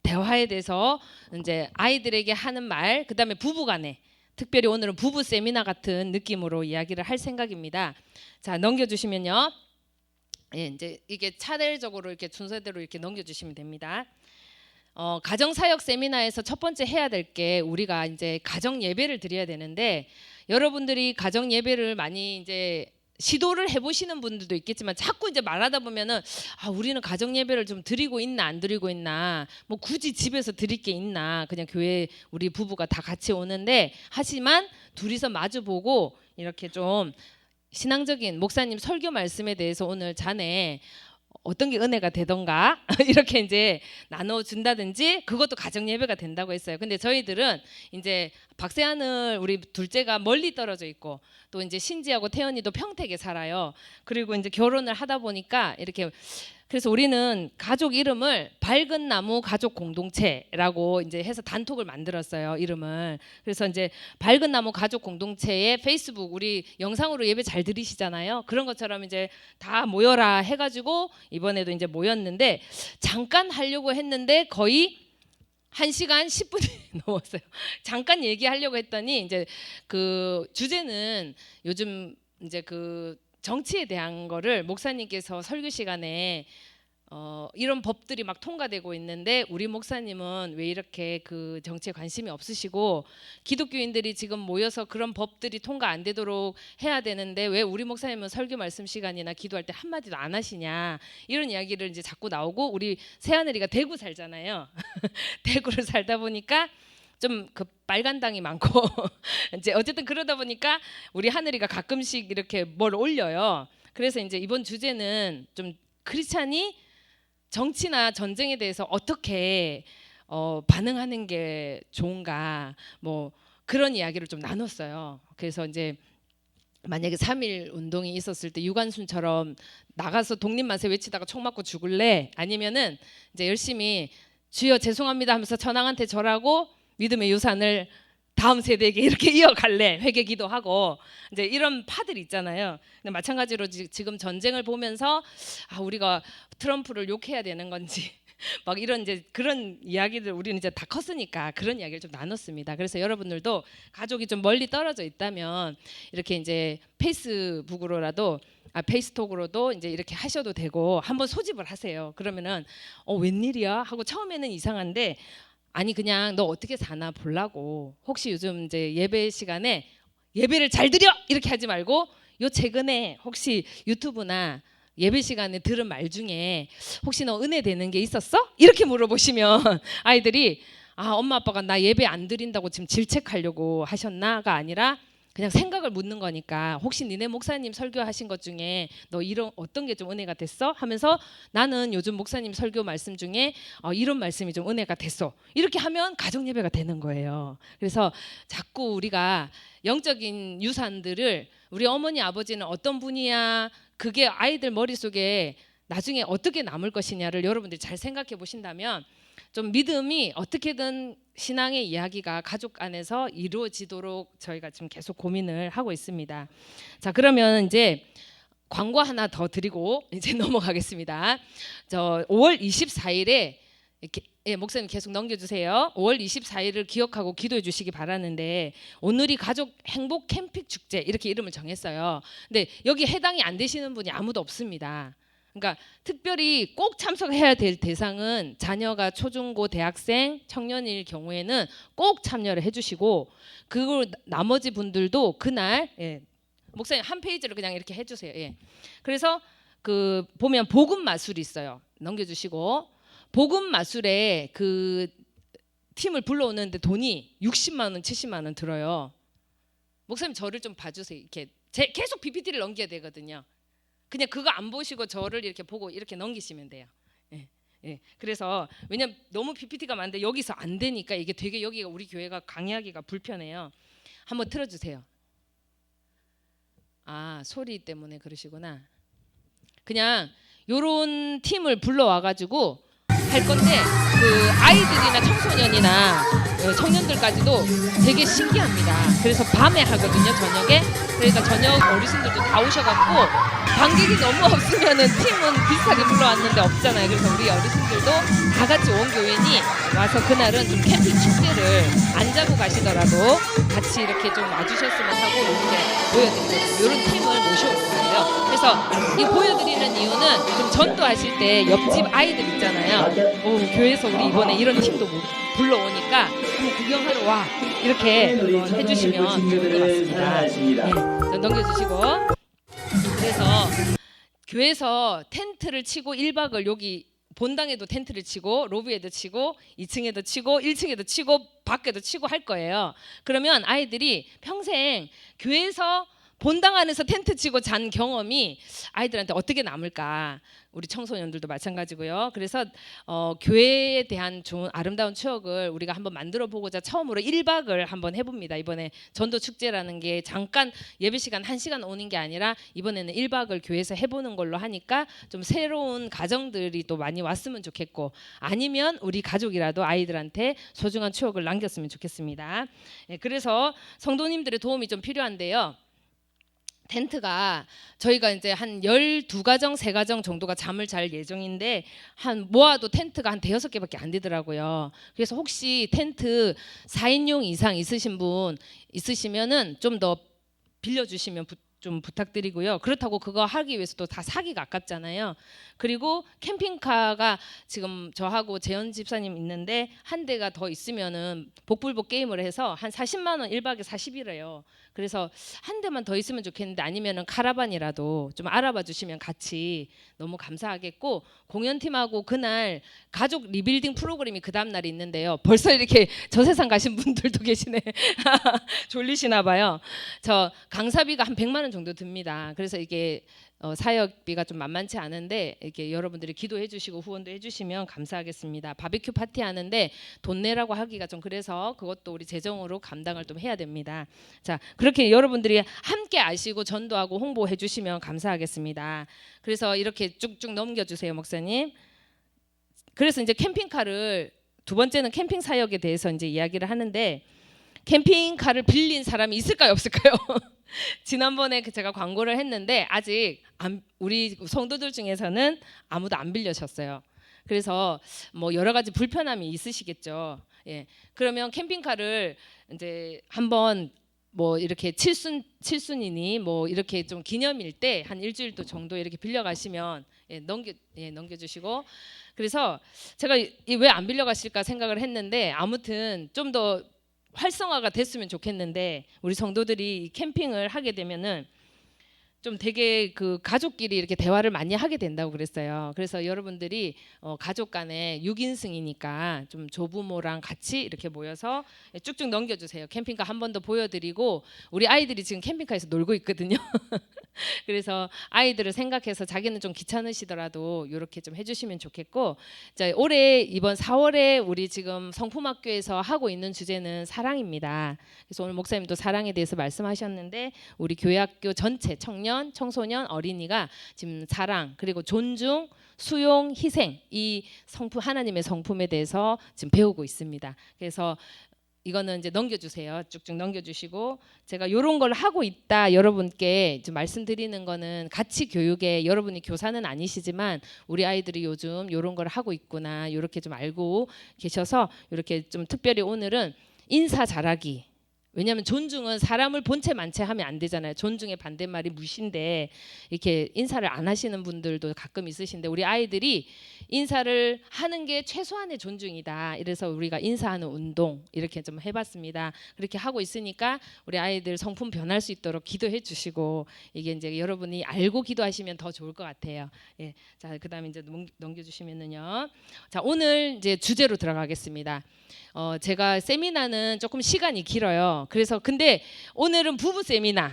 대화에 대해서 이제 아이들에게 하는 말, 그다음에 부부간에 특별히 오늘은 부부 세미나 같은 느낌으로 이야기를 할 생각입니다. 자, 넘겨주시면요. 예, 이제 이게 차례적으로 이렇게 순서대로 이렇게 넘겨주시면 됩니다. 가정사역 세미나에서 첫 번째 해야 될 게 우리가 이제 가정 예배를 드려야 되는데, 여러분들이 가정 예배를 많이 이제 시도를 해보시는 분들도 있겠지만 자꾸 이제 말하다 보면은 우리는 가정 예배를 좀 드리고 있나 안 드리고 있나, 뭐 굳이 집에서 드릴 게 있나, 그냥 교회 우리 부부가 다 같이 오는데, 하지만 둘이서 마주 보고 이렇게 좀 신앙적인 목사님 설교 말씀에 대해서 오늘 자네 어떤 게 은혜가 되던가 이렇게 이제 나눠준다든지, 그것도 가정 예배가 된다고 했어요. 근데 저희들은 이제 박세하늘 우리 둘째가 멀리 떨어져 있고, 또 이제 신지하고 태연이도 평택에 살아요. 그리고 이제 결혼을 하다 보니까 이렇게, 그래서 우리는 가족 이름을 밝은 나무 가족 공동체라고 이제 해서 단톡을 만들었어요, 이름을. 그래서 이제 밝은 나무 가족 공동체에 페이스북, 우리 영상으로 예배 잘 들으시잖아요. 그런 것처럼 이제 다 모여라 해가지고 이번에도 이제 모였는데, 잠깐 하려고 했는데 거의 1시간 10분이 넘었어요. 잠깐 얘기하려고 했더니 이제 그 주제는 요즘 이제 그 정치에 대한 거를 목사님께서 설교 시간에 이런 법들이 막 통과되고 있는데, 우리 목사님은 왜 이렇게 그 정치에 관심이 없으시고 기독교인들이 지금 모여서 그런 법들이 통과 안 되도록 해야 되는데 왜 우리 목사님은 설교 말씀 시간이나 기도할 때 한마디도 안 하시냐, 이런 이야기를 이제 자꾸 나오고, 우리 새하늘이가 대구 살잖아요. 대구를 살다 보니까 좀 그 빨간당이 많고 이제 어쨌든 그러다 보니까 우리 하늘이가 가끔씩 이렇게 뭘 올려요. 그래서 이제 이번 주제는 좀 크리스찬이 정치나 전쟁에 대해서 어떻게 반응하는 게 좋은가, 뭐 그런 이야기를 좀 나눴어요. 그래서 이제 만약에 3.1 운동이 있었을 때 유관순처럼 나가서 독립만세 외치다가 총 맞고 죽을래, 아니면은 이제 열심히 주여 죄송합니다 하면서 천황한테 절하고 믿음의 유산을 다음 세대에게 이렇게 이어갈래, 회개 기도하고, 이제 이런 파들 있잖아요. 근데 마찬가지로 지금 전쟁을 보면서 우리가 트럼프를 욕해야 되는 건지 막 이런 이제 그런 이야기들, 우리는 이제 다 컸으니까 그런 이야기를 좀 나눴습니다. 그래서 여러분들도 가족이 좀 멀리 떨어져 있다면 이렇게 이제 페이스북으로라도 페이스톡으로도 이제 이렇게 하셔도 되고, 한번 소집을 하세요. 그러면은 웬일이야 하고 처음에는 이상한데, 아니 그냥 너 어떻게 사나 보려고, 혹시 요즘 이제 예배 시간에 예배를 잘 드려 이렇게 하지 말고, 요 최근에 혹시 유튜브나 예배 시간에 들은 말 중에 혹시 너 은혜 되는 게 있었어? 이렇게 물어보시면 아이들이 엄마 아빠가 나 예배 안 드린다고 지금 질책하려고 하셨나가 아니라 그냥 생각을 묻는 거니까, 혹시 니네 목사님 설교하신 것 중에 너 이런 어떤 게 좀 은혜가 됐어? 하면서 나는 요즘 목사님 설교 말씀 중에 이런 말씀이 좀 은혜가 됐어. 이렇게 하면 가정 예배가 되는 거예요. 그래서 자꾸 우리가 영적인 유산들을, 우리 어머니 아버지는 어떤 분이야, 그게 아이들 머릿속에 나중에 어떻게 남을 것이냐를 여러분들이 잘 생각해 보신다면 좀 믿음이 어떻게든 신앙의 이야기가 가족 안에서 이루어지도록 저희가 지금 계속 고민을 하고 있습니다. 자, 그러면 이제 광고 하나 더 드리고 이제 넘어가겠습니다. 저 5월 24일에 이렇게 목사님 계속 넘겨주세요. 5월 24일을 기억하고 기도해 주시기 바라는데, 오늘이 가족 행복 캠핑 축제 이렇게 이름을 정했어요. 근데 여기 해당이 안 되시는 분이 아무도 없습니다. 그러니까 특별히 꼭 참석해야 될 대상은 자녀가 초중고 대학생 청년일 경우에는 꼭 참여를 해주시고, 그걸 나머지 분들도 그날 목사님 한 페이지로 그냥 이렇게 해주세요. 그래서 그 보면 복음 마술이 있어요. 넘겨주시고, 복음 마술에 그 팀을 불러오는데 돈이 60만 원, 70만 원 들어요. 목사님 저를 좀 봐주세요. 이렇게 계속 PPT를 넘겨야 되거든요. 그냥 그거 안 보시고 저를 이렇게 보고 이렇게 넘기시면 돼요. 그래서 왜냐면 너무 PPT가 많은데 여기서 안 되니까 이게 되게, 여기가 우리 교회가 강의하기가 불편해요. 한번 틀어주세요. 소리 때문에 그러시구나. 그냥 요런 팀을 불러와가지고 할 건데, 그 아이들이나 청소년이나 청년들까지도 되게 신기합니다. 그래서 밤에 하거든요, 저녁에. 그러니까 저녁 어르신들도 다 오셔갖고 관객이 너무 없으면은 팀은 비슷하게 불러왔는데 없잖아요. 그래서 우리 어르신들도 다 같이 온 교인이 와서 그날은 좀 캠핑 축제를 안 자고 가시더라도 같이 이렇게 좀 와주셨으면 하고 이렇게 보여드리고 이런 팀을 모셔왔어요. 그래서 이 보여드리는 이유는 좀 전도하실 때 옆집 아이들 있잖아요. 오, 교회에서 우리 이번에 이런 팀도 불러오니까 한번 구경하러 와 이렇게 해주시면 좋을 것 같습니다. 네, 좀 넘겨주시고. 그래서 교회에서 텐트를 치고 1박을 여기 본당에도 텐트를 치고 로비에도 치고 2층에도 치고 1층에도 치고 밖에도 치고 할 거예요. 그러면 아이들이 평생 교회에서 본당 안에서 텐트 치고 잔 경험이 아이들한테 어떻게 남을까? 우리 청소년들도 마찬가지고요. 그래서 교회에 대한 좋은 아름다운 추억을 우리가 한번 만들어 보고자 처음으로 1박을 한번 해봅니다. 이번에 전도 축제라는 게 잠깐 예배 시간 1시간 오는 게 아니라 이번에는 1박을 교회에서 해보는 걸로 하니까 좀 새로운 가정들이 또 많이 왔으면 좋겠고 아니면 우리 가족이라도 아이들한테 소중한 추억을 남겼으면 좋겠습니다. 그래서 성도님들의 도움이 좀 필요한데요. 텐트가 저희가 이제 한 12가정, 3가정 정도가 잠을 잘 예정인데 한 모아도 텐트가 한 5개밖에 안 되더라고요. 그래서 혹시 텐트 4인용 이상 있으신 분 있으시면은 좀 더 빌려주시면 좀 부탁드리고요. 그렇다고 그거 하기 위해서도 다 사기가 아깝잖아요. 그리고 캠핑카가 지금 저하고 재현 집사님 있는데 한 대가 더 있으면은 복불복 게임을 해서 한 40만 원 1박에 40이래요. 그래서 한 대만 더 있으면 좋겠는데 아니면은 카라반이라도 좀 알아봐 주시면 같이 너무 감사하겠고 공연팀하고 그날 가족 리빌딩 프로그램이 그 다음 날이 있는데요. 벌써 이렇게 저 세상 가신 분들도 계시네. 졸리시나 봐요. 저 강사비가 한 100만 원 정도 듭니다. 그래서 이게 사역비가 좀 만만치 않은데 이렇게 여러분들이 기도해 주시고 후원도 해 주시면 감사하겠습니다. 바비큐 파티 하는데 돈 내라고 하기가 좀 그래서 그것도 우리 재정으로 감당을 좀 해야 됩니다. 자, 그렇게 여러분들이 함께 아시고 전도하고 홍보해 주시면 감사하겠습니다. 그래서 이렇게 쭉쭉 넘겨 주세요, 목사님. 그래서 이제 캠핑카를 두 번째는 캠핑 사역에 대해서 이제 이야기를 하는데 캠핑카를 빌린 사람이 있을까요, 없을까요? 지난번에 제가 광고를 했는데 아직 우리 성도들 중에서는 아무도 안 빌려셨어요. 그래서 뭐 여러 가지 불편함이 있으시겠죠. 예. 그러면 캠핑카를 이제 한번 뭐 이렇게 칠순이니 뭐 이렇게 좀 기념일 때 한 일주일 정도 이렇게 빌려 가시면 넘겨주시고 그래서 제가 왜 안 빌려 가실까 생각을 했는데 아무튼 좀 더 활성화가 됐으면 좋겠는데 우리 성도들이 캠핑을 하게 되면은 좀 되게 그 가족끼리 이렇게 대화를 많이 하게 된다고 그랬어요. 그래서 여러분들이 가족 간에 6인승이니까 좀 조부모랑 같이 이렇게 모여서 쭉쭉 넘겨주세요. 캠핑카 한 번 더 보여드리고 우리 아이들이 지금 캠핑카에서 놀고 있거든요. 그래서 아이들을 생각해서 자기는 좀 귀찮으시더라도 이렇게 좀 해주시면 좋겠고 자, 올해 이번 4월에 우리 지금 성품학교에서 하고 있는 주제는 사랑입니다. 그래서 오늘 목사님도 사랑에 대해서 말씀하셨는데 우리 교회학교 전체 청년, 청소년, 어린이가 지금 사랑 그리고 존중, 수용, 희생 이 성품 하나님의 성품에 대해서 지금 배우고 있습니다. 그래서 이거는 이제 넘겨주세요. 쭉쭉 넘겨주시고 제가 이런 걸 하고 있다 여러분께 좀 말씀드리는 거는 가치 교육에 여러분이 교사는 아니시지만 우리 아이들이 요즘 이런 걸 하고 있구나 이렇게 좀 알고 계셔서 이렇게 좀 특별히 오늘은 인사 잘하기 왜냐하면 존중은 사람을 본체 만체 하면 안 되잖아요. 존중의 반대말이 무신데 이렇게 인사를 안 하시는 분들도 가끔 있으신데 우리 아이들이 인사를 하는 게 최소한의 존중이다. 이래서 우리가 인사하는 운동 이렇게 좀 해봤습니다. 그렇게 하고 있으니까 우리 아이들 성품 변할 수 있도록 기도해 주시고 이게 이제 여러분이 알고 기도하시면 더 좋을 것 같아요. 예, 자 그다음에 이제 넘겨주시면은요. 자 오늘 이제 주제로 들어가겠습니다. 제가 세미나는 조금 시간이 길어요. 그래서 근데 오늘은 부부 세미나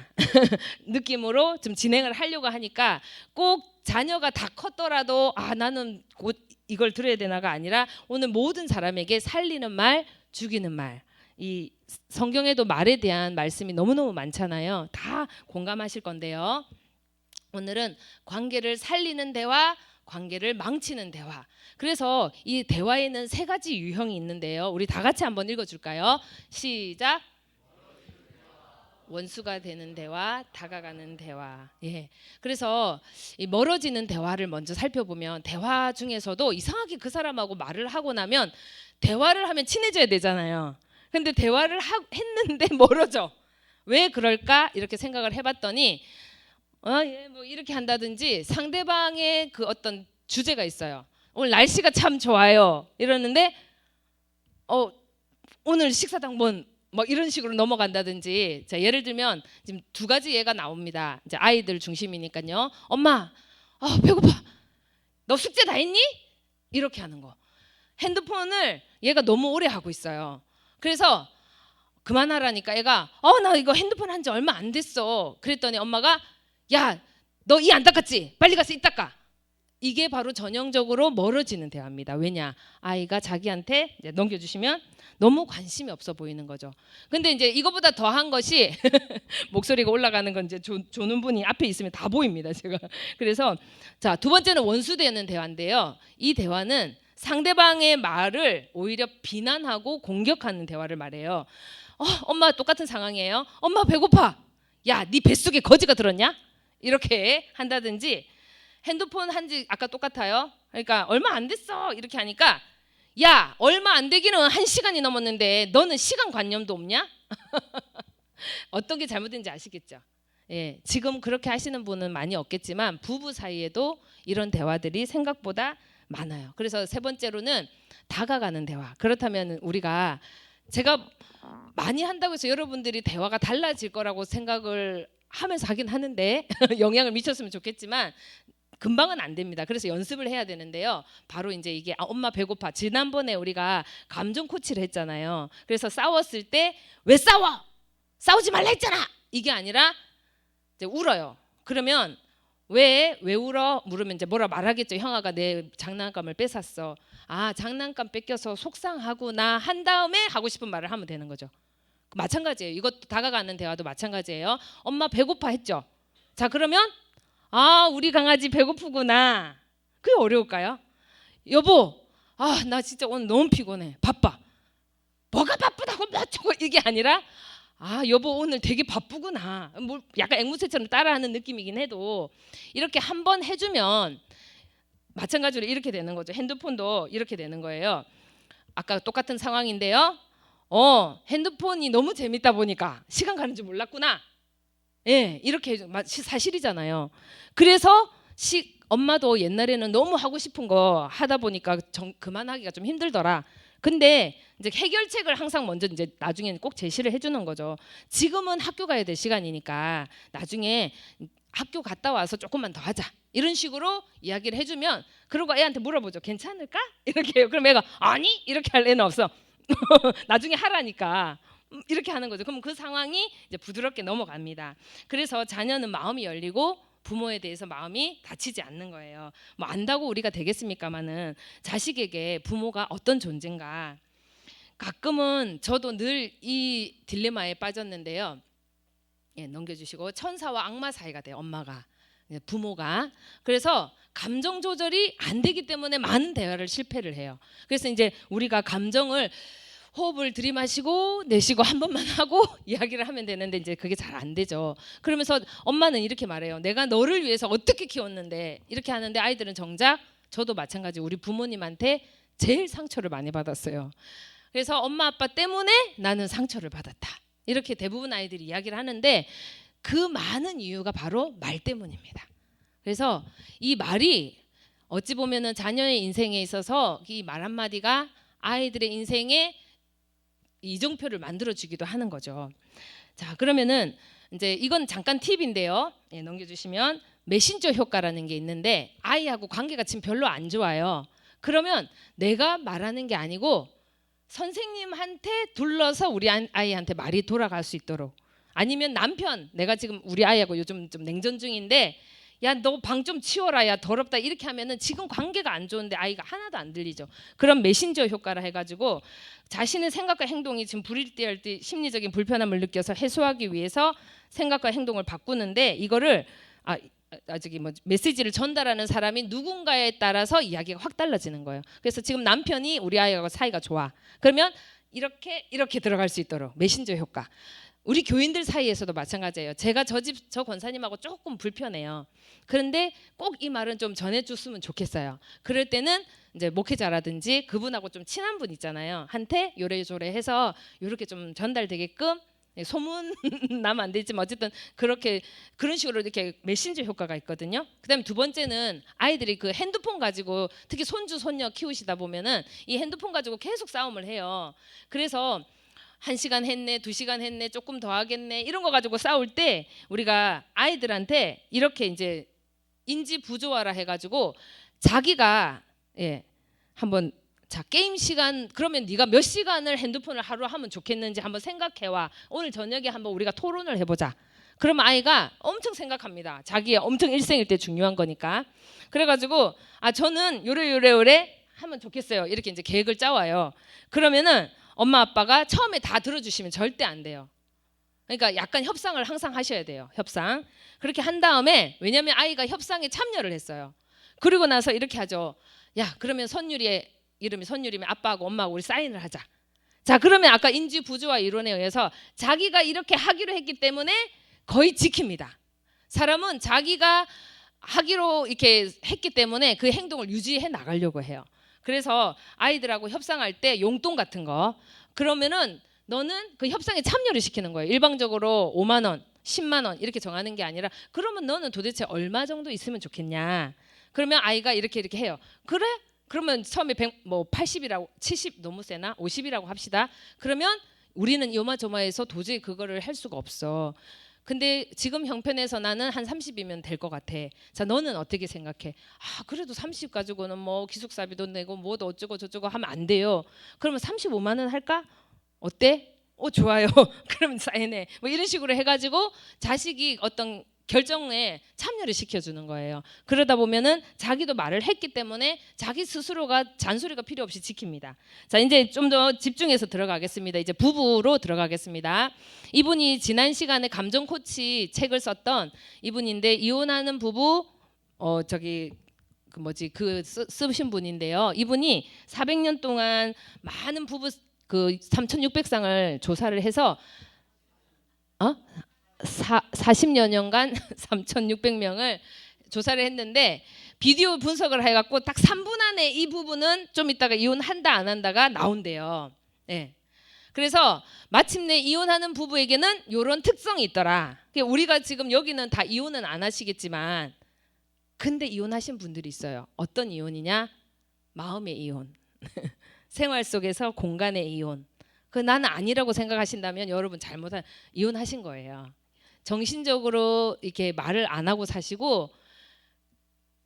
느낌으로 좀 진행을 하려고 하니까 꼭 자녀가 다 컸더라도 나는 곧 이걸 들어야 되나가 아니라 오늘 모든 사람에게 살리는 말, 죽이는 말. 이 성경에도 말에 대한 말씀이 너무너무 많잖아요. 다 공감하실 건데요. 오늘은 관계를 살리는 대화, 관계를 망치는 대화. 그래서 이 대화에는 3가지 유형이 있는데요. 우리 다 같이 한번 읽어줄까요? 시작. 원수가 되는 대화, 다가가는 대화. 예. 그래서 이 멀어지는 대화를 먼저 살펴보면 대화 중에서도 이상하게 그 사람하고 말을 하고 나면 대화를 하면 친해져야 되잖아요. 근데 대화를 했는데 멀어져. 왜 그럴까? 이렇게 생각을 해봤더니 예, 뭐 이렇게 한다든지 상대방의 그 어떤 주제가 있어요. 오늘 날씨가 참 좋아요. 이러는데 오늘 식사당 뭐 이런 식으로 넘어간다든지. 자, 예를 들면 지금 두 가지 예가 나옵니다. 이제 아이들 중심이니까요. 엄마, 배고파. 너 숙제 다 했니? 이렇게 하는 거. 핸드폰을 얘가 너무 오래 하고 있어요. 그래서 그만하라니까 애가 나 이거 핸드폰 한 지 얼마 안 됐어. 그랬더니 엄마가 야, 너 이 안 닦았지? 빨리 가서 이 닦아. 이게 바로 전형적으로 멀어지는 대화입니다. 왜냐? 아이가 자기한테 이제 넘겨주시면 너무 관심이 없어 보이는 거죠. 근데 이제 이거보다 더한 것이 목소리가 올라가는 건 이제 조는 분이 앞에 있으면 다 보입니다. 제가. 그래서 자, 두 번째는 원수되는 대화인데요. 이 대화는 상대방의 말을 오히려 비난하고 공격하는 대화를 말해요. 엄마 똑같은 상황이에요. 엄마 배고파. 야, 네 뱃속에 거지가 들었냐? 이렇게 한다든지 핸드폰 한지 아까 똑같아요. 그러니까 얼마 안 됐어 이렇게 하니까 야, 얼마 안 되기는 1시간이 넘었는데 너는 시간 관념도 없냐? 어떤 게 잘못된지 아시겠죠? 예, 지금 그렇게 하시는 분은 많이 없겠지만 부부 사이에도 이런 대화들이 생각보다 많아요. 그래서 세 번째로는 다가가는 대화. 그렇다면 우리가 제가 많이 한다고 해서 여러분들이 대화가 달라질 거라고 생각을 하면서 하긴 하는데 영향을 미쳤으면 좋겠지만 금방은 안 됩니다. 그래서 연습을 해야 되는데요. 바로 이제 이게 엄마 배고파. 지난번에 우리가 감정 코치를 했잖아요. 그래서 싸웠을 때 왜 싸워? 싸우지 말라 했잖아. 이게 아니라 이제 울어요. 그러면 왜 울어? 물으면 이제 뭐라 말하겠죠. 형아가 내 장난감을 뺏었어. 장난감 뺏겨서 속상하구나 한 다음에 하고 싶은 말을 하면 되는 거죠. 마찬가지예요. 이것도 다가가는 대화도 마찬가지예요. 엄마 배고파 했죠. 자, 그러면 우리 강아지 배고프구나. 그게 어려울까요? 여보, 나 진짜 오늘 너무 피곤해. 바빠. 뭐가 바쁘다고 뭐 저거 이게 아니라 여보 오늘 되게 바쁘구나. 뭐 약간 앵무새처럼 따라하는 느낌이긴 해도 이렇게 한번 해주면 마찬가지로 이렇게 되는 거죠. 핸드폰도 이렇게 되는 거예요. 아까 똑같은 상황인데요. 핸드폰이 너무 재밌다 보니까 시간 가는 줄 몰랐구나. 예, 이렇게 사실이잖아요. 그래서 엄마도 옛날에는 너무 하고 싶은 거 하다 보니까 그만하기가 좀 힘들더라. 근데 이제 해결책을 항상 먼저 이제 나중에는 꼭 제시를 해주는 거죠. 지금은 학교 가야 될 시간이니까 나중에 학교 갔다 와서 조금만 더 하자. 이런 식으로 이야기를 해주면 그러고 애한테 물어보죠. 괜찮을까? 이렇게 해요. 그럼 애가 아니 이렇게 할 애는 없어. 나중에 하라니까. 이렇게 하는 거죠. 그럼 그 상황이 이제 부드럽게 넘어갑니다. 그래서 자녀는 마음이 열리고 부모에 대해서 마음이 다치지 않는 거예요. 뭐 안다고 우리가 되겠습니까마는 자식에게 부모가 어떤 존재인가. 가끔은 저도 늘 이 딜레마에 빠졌는데요. 예, 넘겨주시고 천사와 악마 사이가 돼요. 엄마가 부모가. 그래서 감정 조절이 안 되기 때문에 많은 대화를 실패를 해요. 그래서 이제 우리가 감정을 호흡을 들이마시고 내쉬고 한 번만 하고 이야기를 하면 되는데 이제 그게 잘 안 되죠. 그러면서 엄마는 이렇게 말해요. 내가 너를 위해서 어떻게 키웠는데 이렇게 하는데 아이들은 정작 저도 마찬가지 우리 부모님한테 제일 상처를 많이 받았어요. 그래서 엄마 아빠 때문에 나는 상처를 받았다. 이렇게 대부분 아이들이 이야기를 하는데 그 많은 이유가 바로 말 때문입니다. 그래서 이 말이 어찌 보면은 자녀의 인생에 있어서 이 말 한마디가 아이들의 인생에 이정표를 만들어주기도 하는 거죠. 자, 그러면은 이제 이건 잠깐 팁인데요. 예, 넘겨주시면 메신저 효과라는 게 있는데 아이하고 관계가 지금 별로 안 좋아요. 그러면 내가 말하는 게 아니고 선생님한테 둘러서 우리 아이한테 말이 돌아갈 수 있도록 아니면 남편 내가 지금 우리 아이하고 요즘 좀 냉전 중인데 야, 너 방 좀 치워라. 야, 더럽다. 이렇게 하면은 지금 관계가 안 좋은데 아이가 하나도 안 들리죠. 그런 메신저 효과를 해가지고 자신의 생각과 행동이 지금 불일대할 때 심리적인 불편함을 느껴서 해소하기 위해서 생각과 행동을 바꾸는데 이거를 저기 뭐 메시지를 전달하는 사람이 누군가에 따라서 이야기가 확 달라지는 거예요. 그래서 지금 남편이 우리 아이하고 사이가 좋아. 그러면 이렇게 들어갈 수 있도록 메신저 효과. 우리 교인들 사이에서도 마찬가지예요. 제가 저 권사님하고 조금 불편해요. 그런데 꼭 이 말은 좀 전해줬으면 좋겠어요. 그럴 때는 이제 목회자라든지 그분하고 좀 친한 분 있잖아요. 한테 요래조래 해서 이렇게 좀 전달되게끔, 소문 나면 안 되지만 어쨌든 그런 식으로 이렇게 메신저 효과가 있거든요. 그다음에 두 번째는 아이들이 그 핸드폰 가지고, 특히 손주 손녀 키우시다 보면은 이 핸드폰 가지고 계속 싸움을 해요. 그래서 1시간 했네, 2시간 했네, 조금 더 하겠네, 이런 거 가지고 싸울 때 우리가 아이들한테 이렇게 이제 인지 부조화라 해가지고 자기가, 한번, 자, 게임 시간, 그러면 네가 몇 시간을 핸드폰을 하루 하면 좋겠는지 한번 생각해와. 오늘 저녁에 한번 우리가 토론을 해보자. 그러면 아이가 엄청 생각합니다. 자기의 엄청 일생일 때 중요한 거니까. 그래가지고 저는 요래 하면 좋겠어요. 이렇게 이제 계획을 짜와요. 그러면은 엄마 아빠가 처음에 다 들어주시면 절대 안 돼요. 그러니까 약간 협상을 항상 하셔야 돼요. 협상. 그렇게 한 다음에, 왜냐하면 아이가 협상에 참여를 했어요. 그리고 나서 이렇게 하죠. 야, 그러면 선율이의 이름이 선율이면 아빠하고 엄마하고 우리 사인을 하자. 자, 그러면 아까 인지 부조화 이론에 의해서 자기가 이렇게 하기로 했기 때문에 거의 지킵니다. 사람은 자기가 하기로 이렇게 했기 때문에 그 행동을 유지해 나가려고 해요. 그래서 아이들하고 협상할 때 용돈 같은 거, 그러면은 너는 그 협상에 참여를 시키는 거예요. 일방적으로 5만 원, 10만 원 이렇게 정하는 게 아니라, 그러면 너는 도대체 얼마 정도 있으면 좋겠냐. 그러면 아이가 이렇게 해요. 그래? 그러면 처음에 80이라고, 70 너무 세나? 50이라고 합시다. 그러면 우리는 요마조마해서 도저히 그거를 할 수가 없어. 근데 지금 형편에서 나는 한 30이면 될 것 같아. 자, 너는 어떻게 생각해? 그래도 30 가지고는 뭐 기숙사비도 내고 뭐도 어쩌고 저쩌고 하면 안 돼요. 그러면 35만 원 할까? 어때? 좋아요. 그럼 사인해. 뭐 이런 식으로 해가지고 자식이 어떤 결정에 참여를 시켜주는 거예요. 그러다 보면은 자기도 말을 했기 때문에 자기 스스로가 잔소리가 필요 없이 지킵니다. 자, 이제 좀 더 집중해서 들어가겠습니다. 이제 부부로 들어가겠습니다. 이분이 지난 시간에 감정 코치 책을 썼던 이분인데, 이혼하는 부부 쓰신 분인데요. 이분이 400년 동안 많은 부부 3,600쌍을 조사를 해서 40여 년간 3,600명을 조사를 했는데, 비디오 분석을 해갖고 딱 3분 안에 이 부분은 좀 이따가 이혼한다 안 한다가 나온대요. 그래서 마침내 이혼하는 부부에게는 이런 특성이 있더라. 우리가 지금 여기는 다 이혼은 안 하시겠지만, 근데 이혼하신 분들이 있어요. 어떤 이혼이냐? 마음의 이혼. 생활 속에서 공간의 이혼. 나는 아니라고 생각하신다면 여러분 이혼하신 거예요. 정신적으로 이렇게 말을 안 하고 사시고,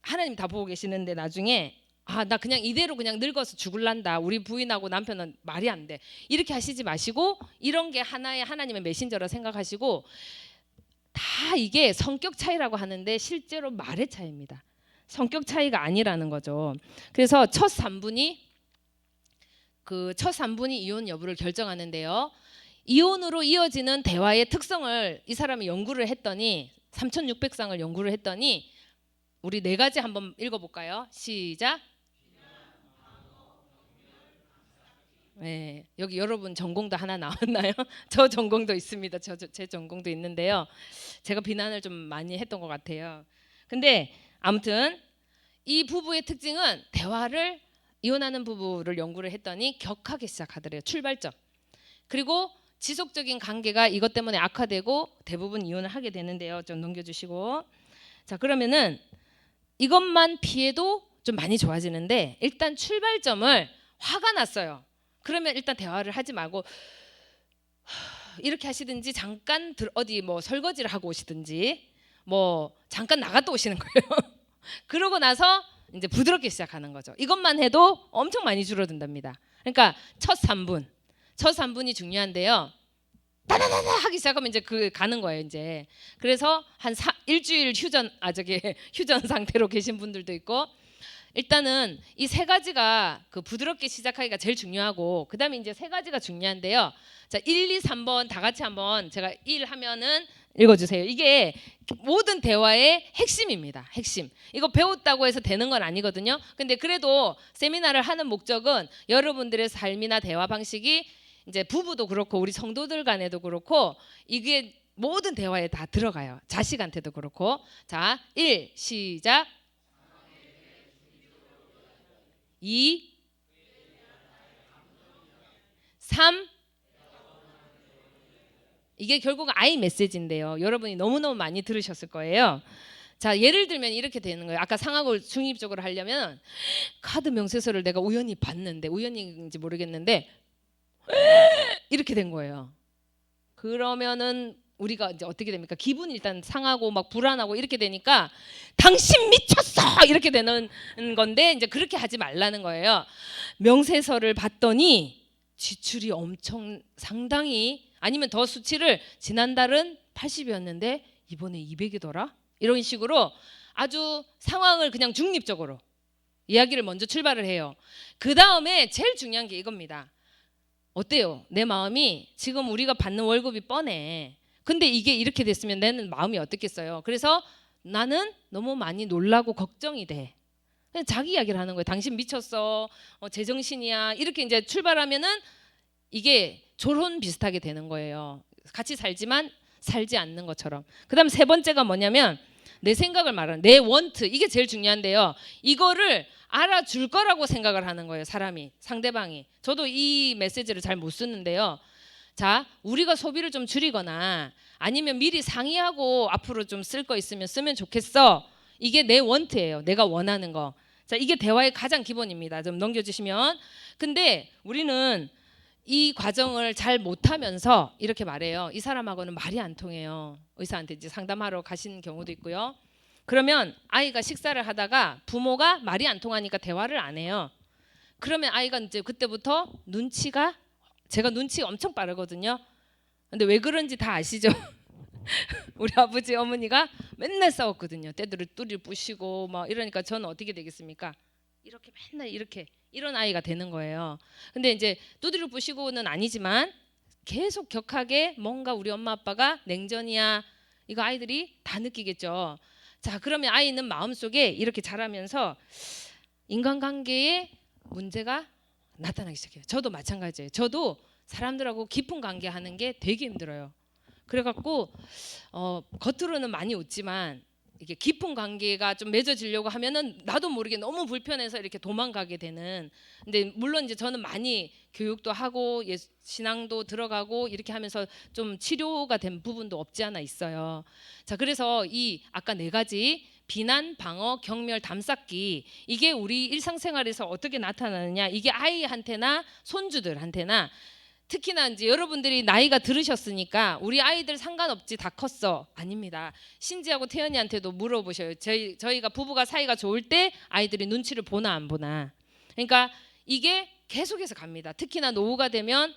하나님 다 보고 계시는데 나중에 나 그냥 이대로 그냥 늙어서 죽을란다, 우리 부인하고 남편은 말이 안 돼, 이렇게 하시지 마시고, 이런 게 하나의 하나님의 메신저라 생각하시고, 다 이게 성격 차이라고 하는데 실제로 말의 차이입니다. 성격 차이가 아니라는 거죠. 그래서 첫 3분이 이혼 여부를 결정하는데요. 이혼으로 이어지는 대화의 특성을 이 사람이 연구를 했더니, 3,600쌍을 연구를 했더니, 우리 4가지 한번 읽어볼까요? 시작. 여기 여러분 전공도 하나 나왔나요? 저 전공도 있습니다. 제 전공도 있는데요. 제가 비난을 좀 많이 했던 것 같아요. 근데 아무튼 이 부부의 특징은, 이혼하는 부부를 연구를 했더니 격하게 시작하더래요. 출발점. 그리고 지속적인 관계가 이것 때문에 악화되고 대부분 이혼을 하게 되는데요. 좀 넘겨주시고. 자, 그러면은 이것만 피해도 좀 많이 좋아지는데, 일단 출발점을 화가 났어요. 그러면 일단 대화를 하지 말고 이렇게 하시든지, 잠깐 어디 뭐 설거지를 하고 오시든지, 뭐 잠깐 나갔다 오시는 거예요. 그러고 나서 이제 부드럽게 시작하는 거죠. 이것만 해도 엄청 많이 줄어든답니다. 그러니까 첫 3분이 중요한데요. 다다다다 하기 시작하면 이제 가는 거예요, 이제. 그래서 한 일주일 휴전 상태로 계신 분들도 있고, 일단은 이 3가지가 부드럽게 시작하기가 제일 중요하고, 그다음에 이제 3가지가 중요한데요. 자, 1, 2, 3번 다 같이 한번 제가 1 하면은 읽어주세요. 이게 모든 대화의 핵심입니다. 핵심. 이거 배웠다고 해서 되는 건 아니거든요. 근데 그래도 세미나를 하는 목적은 여러분들의 삶이나 대화 방식이 이제 부부도 그렇고 우리 성도들 간에도 그렇고 이게 모든 대화에 다 들어가요. 자식한테도 그렇고. 자, 1 시작. 2 3 이게 결국 아이 메시지인데요. 여러분이 너무너무 많이 들으셨을 거예요. 자, 예를 들면 이렇게 되는 거예요. 아까 상하고 중립적으로 하려면 카드 명세서를 내가 우연히 봤는데 우연인지 모르겠는데 이렇게 된 거예요. 그러면은 우리가 이제 어떻게 됩니까? 기분이 일단 상하고 막 불안하고 이렇게 되니까 당신 미쳤어 이렇게 되는 건데 이제 그렇게 하지 말라는 거예요. 명세서를 봤더니 지출이 엄청 상당히 아니면 더 수치를 지난달은 80이었는데 이번에 200이더라 이런 식으로 아주 상황을 그냥 중립적으로 이야기를 먼저 출발을 해요. 그 다음에 제일 중요한 게 이겁니다. 어때요? 내 마음이 지금 우리가 받는 월급이 뻔해. 근데 이게 이렇게 됐으면 내는 마음이 어떻겠어요? 그래서 나는 너무 많이 놀라고 걱정이 돼. 그냥 자기 이야기를 하는 거예요. 당신 미쳤어. 제정신이야. 이렇게 이제 출발하면은 이게 조론 비슷하게 되는 거예요. 같이 살지만 살지 않는 것처럼. 그다음 세 번째가 뭐냐면 내 생각을 말하는 내 원트. 이게 제일 중요한데요. 이거를 알아줄 거라고 생각을 하는 거예요. 사람이 상대방이. 저도 이 메시지를 잘 못 쓰는데요. 자, 우리가 소비를 좀 줄이거나 아니면 미리 상의하고 앞으로 좀 쓸 거 있으면 쓰면 좋겠어. 이게 내 원트예요. 내가 원하는 거. 자, 이게 대화의 가장 기본입니다. 좀 넘겨주시면. 근데 우리는 이 과정을 잘 못하면서 이렇게 말해요. 이 사람하고는 말이 안 통해요. 의사한테 이제 상담하러 가시는 경우도 있고요. 그러면 아이가 식사를 하다가 부모가 말이 안 통하니까 대화를 안 해요. 그러면 아이가 이제 그때부터 제가 눈치가 엄청 빠르거든요. 근데 왜 그런지 다 아시죠? 우리 아버지 어머니가 맨날 싸웠거든요. 때들을 뚜리를 부시고 막 이러니까 저는 어떻게 되겠습니까? 이렇게 맨날 이렇게 이런 아이가 되는 거예요. 근데 이제 두드려 부시고는 아니지만 계속 격하게 뭔가 우리 엄마 아빠가 냉전이야 이거 아이들이 다 느끼겠죠. 자, 그러면 아이는 마음속에 이렇게 자라면서 인간관계에 문제가 나타나기 시작해요. 저도 마찬가지예요. 저도 사람들하고 깊은 관계하는 게 되게 힘들어요. 그래갖고 겉으로는 많이 웃지만 이게 깊은 관계가 좀 맺어지려고 하면은 나도 모르게 너무 불편해서 이렇게 도망가게 되는. 근데 물론 이제 저는 많이 교육도 하고 신앙도 들어가고 이렇게 하면서 좀 치료가 된 부분도 없지 않아 있어요. 자, 그래서 이 아까 네 가지 비난, 방어, 경멸, 담쌓기 이게 우리 일상생활에서 어떻게 나타나느냐 이게 아이한테나 손주들한테나 특히나 이제 여러분들이 나이가 들으셨으니까 우리 아이들 상관없지 다 컸어. 아닙니다. 신지하고 태연이한테도 물어보셔요. 저희가 부부가 사이가 좋을 때 아이들이 눈치를 보나 안 보나. 그러니까 이게 계속해서 갑니다. 특히나 노후가 되면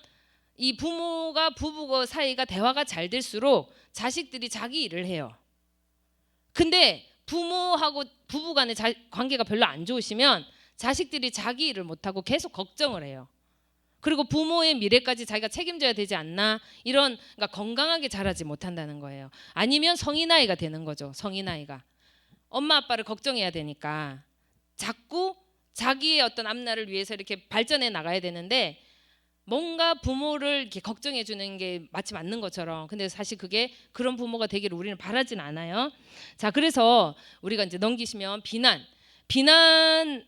이 부부가 사이가 대화가 잘 될수록 자식들이 자기 일을 해요. 근데 부모하고 부부 간의 관계가 별로 안 좋으시면 자식들이 자기 일을 못하고 계속 걱정을 해요. 그리고 부모의 미래까지 자기가 책임져야 되지 않나 이런 그러니까 건강하게 자라지 못한다는 거예요. 아니면 성인아이가 되는 거죠. 성인아이가 엄마 아빠를 걱정해야 되니까 자꾸 자기의 어떤 앞날을 위해서 이렇게 발전해 나가야 되는데 뭔가 부모를 이렇게 걱정해 주는 게 마치 맞는 것처럼 근데 사실 그게 그런 부모가 되기를 우리는 바라진 않아요. 자, 그래서 우리가 이제 넘기시면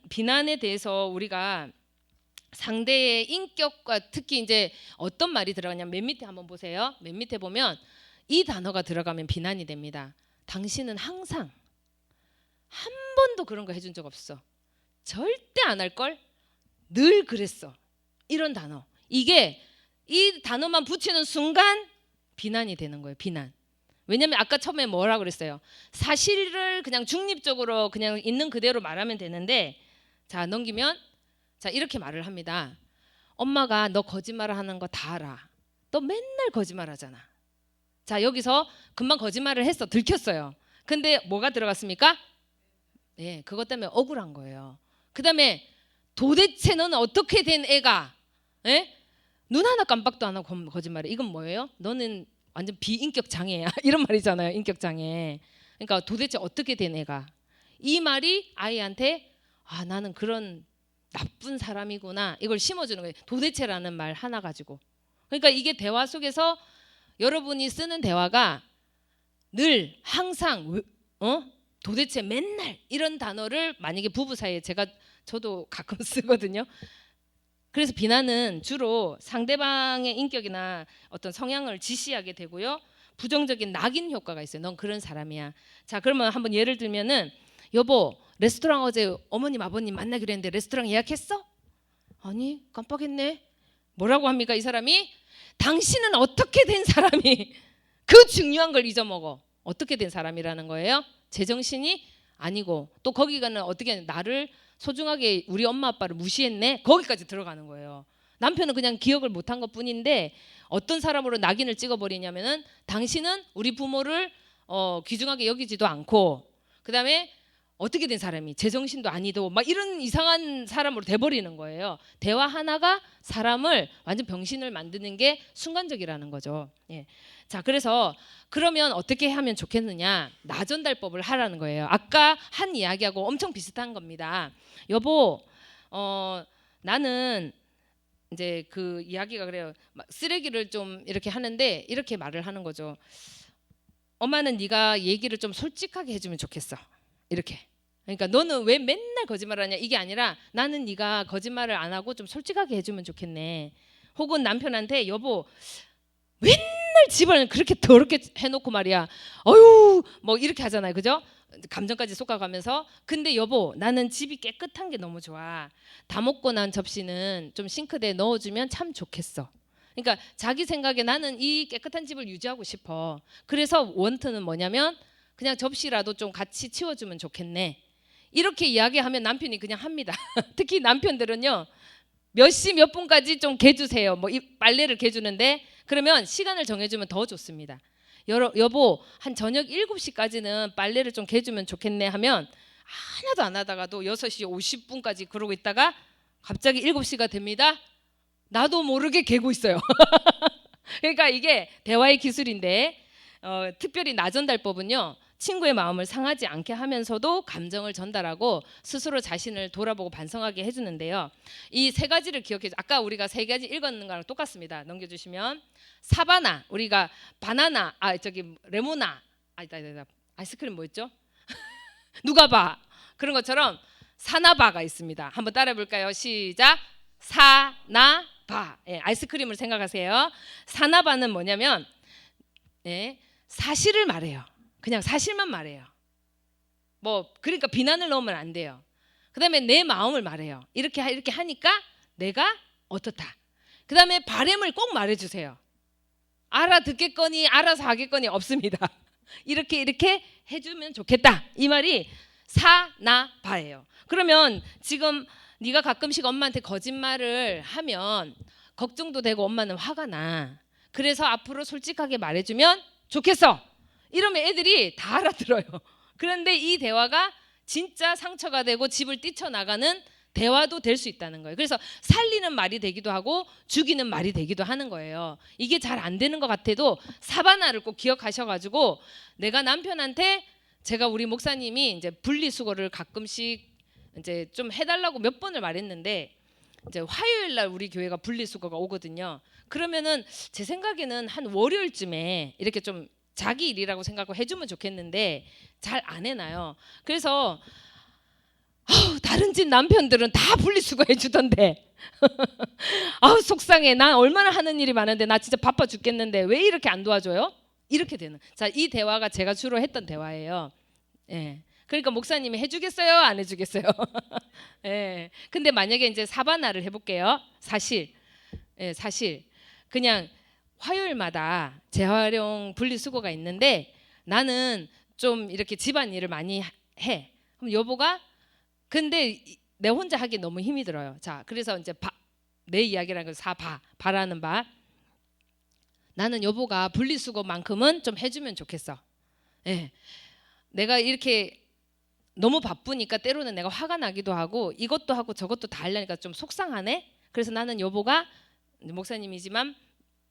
비난에 대해서 우리가 상대의 인격과 특히 이제 어떤 말이 들어가냐면 맨 밑에 한번 보세요. 맨 밑에 보면 이 단어가 들어가면 비난이 됩니다. 당신은 항상 한 번도 그런 거 해준 적 없어. 절대 안 할 걸. 늘 그랬어. 이런 단어. 이게 이 단어만 붙이는 순간 비난이 되는 거예요. 비난. 왜냐면 아까 처음에 뭐라고 그랬어요. 사실을 그냥 중립적으로 그냥 있는 그대로 말하면 되는데 자, 넘기면 자, 이렇게 말을 합니다. 엄마가 너 거짓말을 하는 거 다 알아. 너 맨날 거짓말하잖아. 자, 여기서 금방 거짓말을 했어. 들켰어요. 근데 뭐가 들어갔습니까? 네, 그것 때문에 억울한 거예요. 그 다음에 도대체 너는 어떻게 된 애가 눈 하나 깜빡도 안 하고 거짓말해. 이건 뭐예요? 너는 완전 비인격 장애야. 이런 말이잖아요. 인격 장애. 그러니까 도대체 어떻게 된 애가. 이 말이 아이한테 나는 그런 나쁜 사람이구나 이걸 심어주는 거예요. 도대체라는 말 하나 가지고 그러니까 이게 대화 속에서 여러분이 쓰는 대화가 늘 항상 도대체 맨날 이런 단어를 만약에 부부 사이에 저도 가끔 쓰거든요. 그래서 비난은 주로 상대방의 인격이나 어떤 성향을 지시하게 되고요. 부정적인 낙인 효과가 있어요. 넌 그런 사람이야. 자, 그러면 한번 예를 들면은 여보, 레스토랑 어제 어머님 아버님 만나기로 했는데 레스토랑 예약했어? 아니, 깜빡했네. 뭐라고 합니까? 이 사람이 당신은 어떻게 된 사람이 그 중요한 걸 잊어먹어. 어떻게 된 사람이라는 거예요? 제정신이 아니고 또 거기가는 어떻게 나를 소중하게 우리 엄마 아빠를 무시했네. 거기까지 들어가는 거예요. 남편은 그냥 기억을 못한 것뿐인데 어떤 사람으로 낙인을 찍어버리냐면은 당신은 우리 부모를 귀중하게 여기지도 않고 그다음에 어떻게 된 사람이 제정신도 아니고 막 이런 이상한 사람으로 돼버리는 거예요. 대화 하나가 사람을 완전 병신을 만드는 게 순간적이라는 거죠. 예. 자, 그래서 그러면 어떻게 하면 좋겠느냐? 나전달법을 하라는 거예요. 아까 한 이야기하고 엄청 비슷한 겁니다. 여보, 나는 이제 그 이야기가 그래요. 막 쓰레기를 좀 이렇게 하는데 이렇게 말을 하는 거죠. 엄마는 네가 얘기를 좀 솔직하게 해주면 좋겠어. 이렇게. 그러니까 너는 왜 맨날 거짓말하냐 이게 아니라 나는 네가 거짓말을 안 하고 좀 솔직하게 해주면 좋겠네. 혹은 남편한테 여보 맨날 집을 그렇게 더럽게 해놓고 말이야. 어유 뭐 이렇게 하잖아요, 그죠? 감정까지 쏟아가면서 근데 여보 나는 집이 깨끗한 게 너무 좋아. 다 먹고 난 접시는 좀 싱크대에 넣어주면 참 좋겠어. 그러니까 자기 생각에 나는 이 깨끗한 집을 유지하고 싶어. 그래서 원트는 뭐냐면 그냥 접시라도 좀 같이 치워주면 좋겠네. 이렇게 이야기하면 남편이 그냥 합니다. 특히 남편들은요. 몇 시 몇 분까지 좀 개주세요. 뭐 이 빨래를 개주는데 그러면 시간을 정해주면 더 좋습니다. 여보 한 저녁 7시까지는 빨래를 좀 개주면 좋겠네 하면 하나도 안 하다가도 6시 50분까지 그러고 있다가 갑자기 7시가 됩니다. 나도 모르게 개고 있어요. 그러니까 이게 대화의 기술인데 특별히 나전달법은요. 친구의 마음을 상하지 않게 하면서도 감정을 전달하고 스스로 자신을 돌아보고 반성하게 해주는데요. 이 세 가지를 기억해. 아까 우리가 세 가지 읽었는 거랑 똑같습니다. 넘겨주시면 사바나, 우리가 바나나, 레모나, 아이스크림 뭐였죠? 누가 봐. 그런 것처럼 사나바가 있습니다. 한번 따라해볼까요? 시작. 사나바. 예, 아이스크림을 생각하세요. 사나바는 뭐냐면 사실을 말해요. 그냥 사실만 말해요. 뭐 그러니까 비난을 넣으면 안 돼요. 그다음에 내 마음을 말해요. 이렇게 하니까 내가 어떻다. 그다음에 바람을 꼭 말해주세요. 알아듣겠거니 알아서 하겠거니 없습니다. 이렇게 해주면 좋겠다. 이 말이 사나바예요. 그러면 지금 네가 가끔씩 엄마한테 거짓말을 하면 걱정도 되고 엄마는 화가 나. 그래서 앞으로 솔직하게 말해주면 좋겠어. 이러면 애들이 다 알아들어요. 그런데 이 대화가 진짜 상처가 되고 집을 뛰쳐나가는 대화도 될 수 있다는 거예요. 그래서 살리는 말이 되기도 하고 죽이는 말이 되기도 하는 거예요. 이게 잘 안 되는 것 같아도 사바나를 꼭 기억하셔가지고 내가 남편한테 제가 우리 목사님이 이제 분리수거를 가끔씩 이제 좀 해달라고 몇 번을 말했는데 이제 화요일 날 우리 교회가 분리수거가 오거든요. 그러면은 제 생각에는 한 월요일쯤에 이렇게 좀 자기 일이라고 생각하고 해주면 좋겠는데 잘 안 해놔요. 그래서 다른 집 남편들은 다 분리수거 해주던데 속상해. 난 얼마나 하는 일이 많은데 나 진짜 바빠 죽겠는데 왜 이렇게 안 도와줘요? 이렇게 되는. 자, 이 대화가 제가 주로 했던 대화예요. 예. 그러니까 목사님이 해주겠어요? 안 해주겠어요? 예. 근데 만약에 이제 사바나를 해볼게요. 사실 그냥 화요일마다 재활용 분리수거가 있는데 나는 좀 이렇게 집안일을 많이 해. 그럼 여보가 근데 내 혼자 하기 너무 힘이 들어요. 자, 그래서 이제 내 이야기라는 건 바라는 바. 나는 여보가 분리수거만큼은 좀 해주면 좋겠어. 예. 내가 이렇게 너무 바쁘니까 때로는 내가 화가 나기도 하고 이것도 하고 저것도 다 하려니까 좀 속상하네. 그래서 나는 여보가 목사님이지만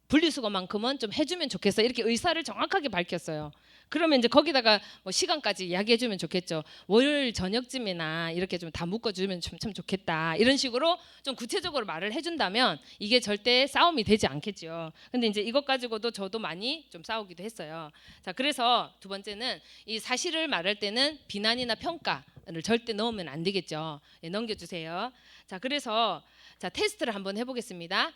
분리수거만큼은 좀 해주면 좋겠어. 이렇게 의사를 정확하게 밝혔어요. 그러면 이제 거기다가 뭐 시간까지 이야기해주면 좋겠죠. 월 저녁쯤이나 이렇게 좀 다 묶어주면 참 좋겠다. 이런 식으로 좀 구체적으로 말을 해준다면 이게 절대 싸움이 되지 않겠죠. 근데 이제 이것 가지고도 저도 많이 좀 싸우기도 했어요. 자, 그래서 두 번째는 이 사실을 말할 때는 비난이나 평가를 절대 넣으면 안 되겠죠. 예, 넘겨주세요. 자, 그래서 자 테스트를 한번 해보겠습니다.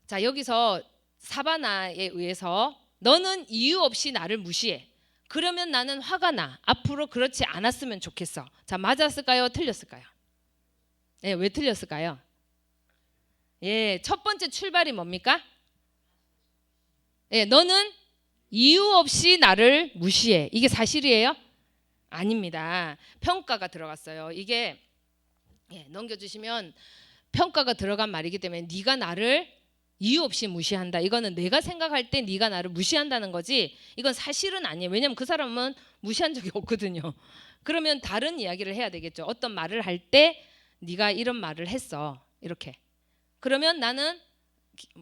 자, 여기서 사바나에 의해서 너는 이유 없이 나를 무시해. 그러면 나는 화가 나. 앞으로 그렇지 않았으면 좋겠어. 자, 맞았을까요? 틀렸을까요? 예, 왜 틀렸을까요? 예, 첫 번째 출발이 뭡니까? 예, 너는 이유 없이 나를 무시해. 이게 사실이에요? 아닙니다. 평가가 들어갔어요. 이게 예, 넘겨주시면 평가가 들어간 말이기 때문에 네가 나를 이유 없이 무시한다. 이거는 내가 생각할 때 네가 나를 무시한다는 거지 이건 사실은 아니에요. 왜냐하면 그 사람은 무시한 적이 없거든요. 그러면 다른 이야기를 해야 되겠죠. 어떤 말을 할 때 네가 이런 말을 했어. 이렇게. 그러면 나는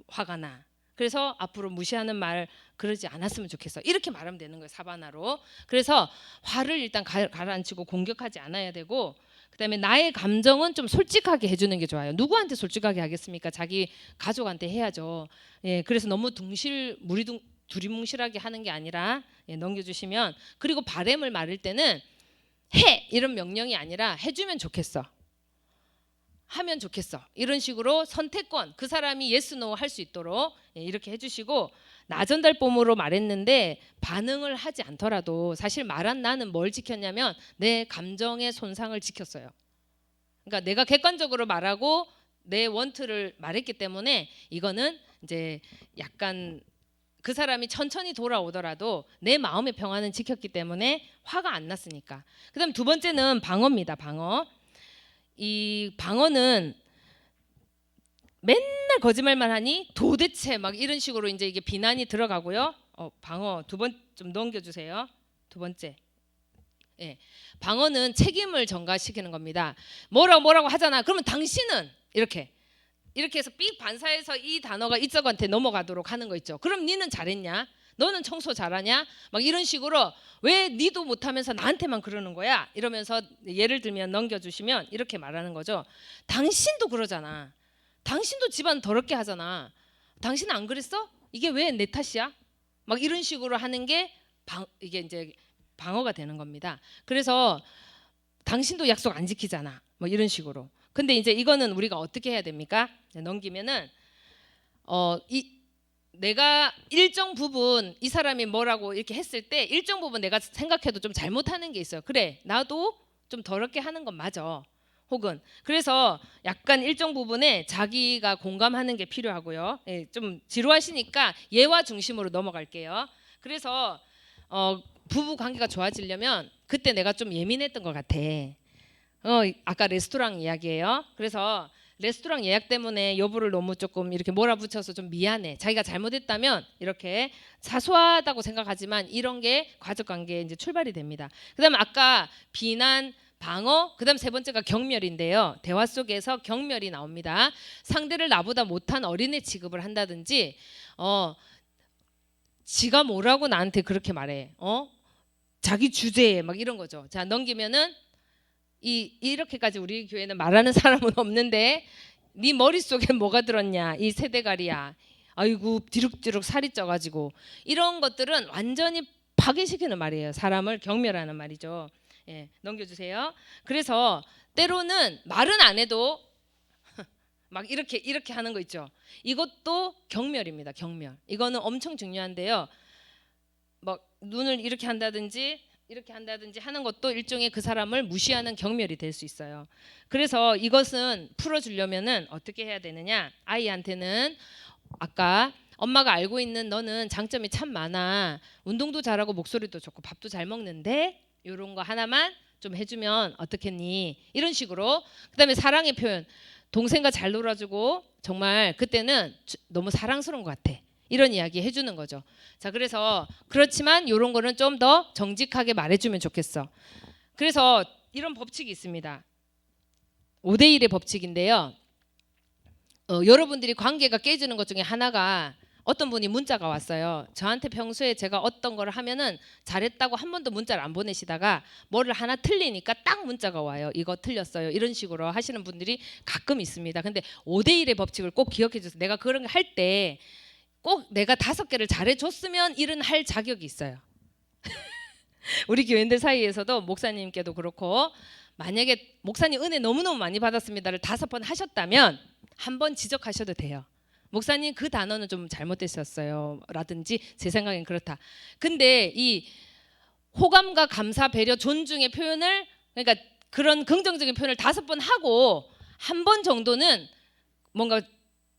화가 나. 그래서 앞으로 무시하는 말 그러지 않았으면 좋겠어. 이렇게 말하면 되는 거예요. 사바나로. 그래서 화를 일단 가라앉히고 공격하지 않아야 되고 그다음에 나의 감정은 좀 솔직하게 해주는 게 좋아요. 누구한테 솔직하게 하겠습니까? 자기 가족한테 해야죠. 예, 그래서 너무 두리뭉실하게 하는 게 아니라 예, 넘겨주시면 그리고 바램을 말할 때는 해 이런 명령이 아니라 해주면 좋겠어. 하면 좋겠어. 이런 식으로 선택권 그 사람이 예스 노 할 수 있도록 예, 이렇게 해주시고 나전달법으로 말했는데 반응을 하지 않더라도 사실 말한 나는 뭘 지켰냐면 내 감정의 손상을 지켰어요. 그러니까 내가 객관적으로 말하고 내 원투를 말했기 때문에 이거는 이제 약간 그 사람이 천천히 돌아오더라도 내 마음의 평화는 지켰기 때문에 화가 안 났으니까. 그다음 두 번째는 방어입니다. 방어. 이 방어는 맨날 거짓말만 하니 도대체 막 이런 식으로 이제 이게 비난이 들어가고요. 방어 두 번 좀 넘겨주세요. 두 번째. 예, 방어는 책임을 전가시키는 겁니다. 뭐라고 하잖아. 그러면 당신은 이렇게 해서 삑 반사해서 이 단어가 이쪽한테 넘어가도록 하는 거 있죠. 그럼 니는 잘했냐? 너는 청소 잘하냐? 막 이런 식으로 왜 니도 못하면서 나한테만 그러는 거야? 이러면서 예를 들면 넘겨주시면 이렇게 말하는 거죠. 당신도 그러잖아. 당신도 집안 더럽게 하잖아. 당신 안 그랬어? 이게 왜 내 탓이야? 막 이런 식으로 하는 게 이게 이제 방어가 되는 겁니다. 그래서 당신도 약속 안 지키잖아. 뭐 이런 식으로. 근데 이제 이거는 우리가 어떻게 해야 됩니까? 넘기면은 내가 일정 부분 이 사람이 뭐라고 이렇게 했을 때 일정 부분 내가 생각해도 좀 잘못하는 게 있어요. 그래, 나도 좀 더럽게 하는 건 맞아. 혹은 그래서 약간 일정 부분에 자기가 공감하는 게 필요하고요. 예, 좀 지루하시니까 예화 중심으로 넘어갈게요. 그래서 부부 관계가 좋아지려면 그때 내가 좀 예민했던 것 같아. 아까 레스토랑 이야기예요. 그래서 레스토랑 예약 때문에 여부를 너무 조금 이렇게 몰아붙여서 좀 미안해. 자기가 잘못했다면 이렇게 사소하다고 생각하지만 이런 게 가족 관계에 이제 출발이 됩니다. 그다음에 아까 비난, 방어, 그다음 세 번째가 경멸인데요. 대화 속에서 경멸이 나옵니다. 상대를 나보다 못한 어린애 취급을 한다든지, 지가 뭐라고 나한테 그렇게 말해, 자기 주제에 막 이런 거죠. 자, 넘기면은 이렇게까지 우리 교회는 말하는 사람은 없는데, 네 머릿속에 뭐가 들었냐, 이 세대갈이야. 아이고 뒤룩뒤룩 살이 쪄가지고 이런 것들은 완전히 파괴시키는 말이에요. 사람을 경멸하는 말이죠. 예, 넘겨주세요. 그래서 때로는 말은 안 해도 막 이렇게 하는 거 있죠. 이것도 경멸입니다. 경멸. 이거는 엄청 중요한데요. 막 눈을 이렇게 한다든지 하는 것도 일종의 그 사람을 무시하는 경멸이 될 수 있어요. 그래서 이것은 풀어주려면은 어떻게 해야 되느냐? 아이한테는 아까 엄마가 알고 있는 너는 장점이 참 많아. 운동도 잘하고 목소리도 좋고 밥도 잘 먹는데 이런 거 하나만 좀 해주면 어떻겠니? 이런 식으로. 그다음에 사랑의 표현. 동생과 잘 놀아주고 정말 그때는 너무 사랑스러운 것 같아. 이런 이야기 해주는 거죠. 자, 그래서 그렇지만 이런 거는 좀 더 정직하게 말해주면 좋겠어. 그래서 이런 법칙이 있습니다. 5대1의 법칙인데요. 여러분들이 관계가 깨지는 것 중에 하나가 어떤 분이 문자가 왔어요. 저한테 평소에 제가 어떤 거를 하면은 잘했다고 한 번도 문자를 안 보내시다가 뭐를 하나 틀리니까 딱 문자가 와요. 이거 틀렸어요. 이런 식으로 하시는 분들이 가끔 있습니다. 근데 5대1의 법칙을 꼭 기억해 주세요. 내가 그런 거 할 때 꼭 내가 5개를 잘해줬으면 일은 할 자격이 있어요. 우리 교인들 사이에서도 목사님께도 그렇고 만약에 목사님 은혜 너무너무 많이 받았습니다를 5번 하셨다면 한 번 지적하셔도 돼요. 목사님 그 단어는 좀 잘못됐었어요 라든지 제 생각엔 그렇다. 근데 이 호감과 감사, 배려, 존중의 표현을 그러니까 그런 긍정적인 표현을 5번 하고 한 번 정도는 뭔가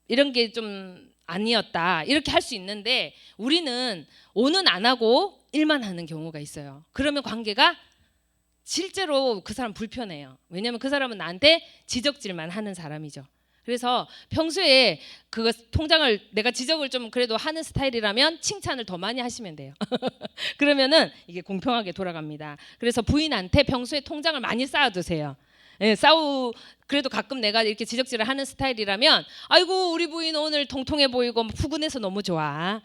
이런 게 좀 아니었다 이렇게 할 수 있는데 우리는 오는 안 하고 일만 하는 경우가 있어요. 그러면 관계가 실제로 그 사람 불편해요. 왜냐하면 그 사람은 나한테 지적질만 하는 사람이죠. 그래서 평소에 그거 통장을 내가 지적을 좀 그래도 하는 스타일이라면 칭찬을 더 많이 하시면 돼요. 그러면은 이게 공평하게 돌아갑니다. 그래서 부인한테 평소에 통장을 많이 쌓아두세요. 예, 그래도 가끔 내가 이렇게 지적질을 하는 스타일이라면 아이고 우리 부인 오늘 통통해 보이고 푸근해서 너무 좋아.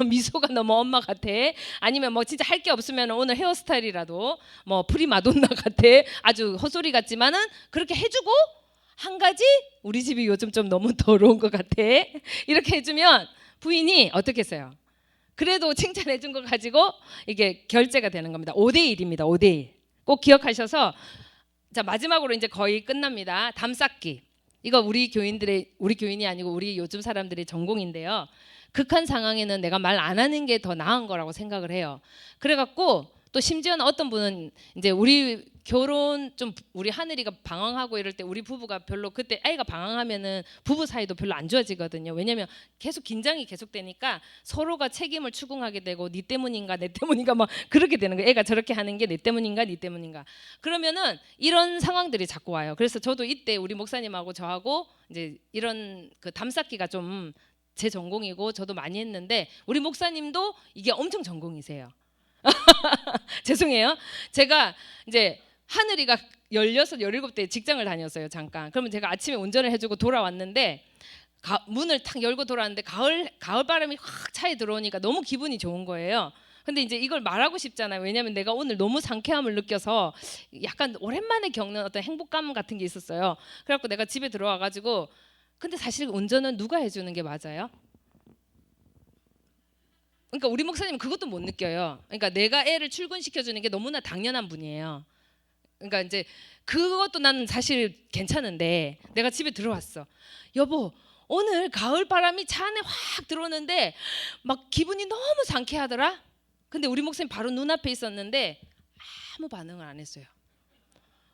미소가 너무 엄마 같아. 아니면 뭐 진짜 할 게 없으면 오늘 헤어스타일이라도 뭐 프리마돈나 같아. 아주 헛소리 같지만은 그렇게 해주고 한 가지 우리 집이 요즘 좀 너무 더러운 것 같아. 이렇게 해주면 부인이 어떻게 했어요? 그래도 칭찬해 준 거 가지고 이게 결제가 되는 겁니다. 5대1입니다. 5대1. 꼭 기억하셔서 자 마지막으로 이제 거의 끝납니다. 담쌓기. 이거 우리 교인이 아니고 우리 요즘 사람들의 전공인데요. 극한 상황에는 내가 말 안 하는 게 더 나은 거라고 생각을 해요. 그래갖고 또 심지어는 어떤 분은 이제 우리 결혼 좀 우리 하늘이가 방황하고 이럴 때 우리 부부가 별로 그때 아이가 방황하면은 부부 사이도 별로 안 좋아지거든요. 왜냐하면 계속 긴장이 계속되니까 서로가 책임을 추궁하게 되고 네 때문인가 내 때문인가 막 그렇게 되는 거예요. 애가 저렇게 하는 게 내 때문인가 네 때문인가. 그러면은 이런 상황들이 자꾸 와요. 그래서 저도 이때 우리 목사님하고 저하고 이제 이런 그 담쌓기가 좀 제 전공이고 저도 많이 했는데 우리 목사님도 이게 엄청 전공이세요. 죄송해요. 제가 이제 하늘이가 16, 17대 직장을 다녔어요. 잠깐. 그러면 제가 아침에 운전을 해주고 돌아왔는데 문을 탁 열고 돌아왔는데 가을 바람이 확 차에 들어오니까 너무 기분이 좋은 거예요. 근데 이제 이걸 말하고 싶잖아요. 왜냐하면 내가 오늘 너무 상쾌함을 느껴서 약간 오랜만에 겪는 어떤 행복감 같은 게 있었어요. 그래갖고 내가 집에 들어와가지고 근데 사실 운전은 누가 해주는 게 맞아요? 그러니까 우리 목사님은 그것도 못 느껴요. 그러니까 내가 애를 출근시켜주는 게 너무나 당연한 분이에요. 그러니까 이제 그것도 나는 사실 괜찮은데 내가 집에 들어왔어. 여보 오늘 가을 바람이 차 안에 확 들어오는데 막 기분이 너무 상쾌하더라. 근데 우리 목사님 바로 눈앞에 있었는데 아무 반응을 안 했어요.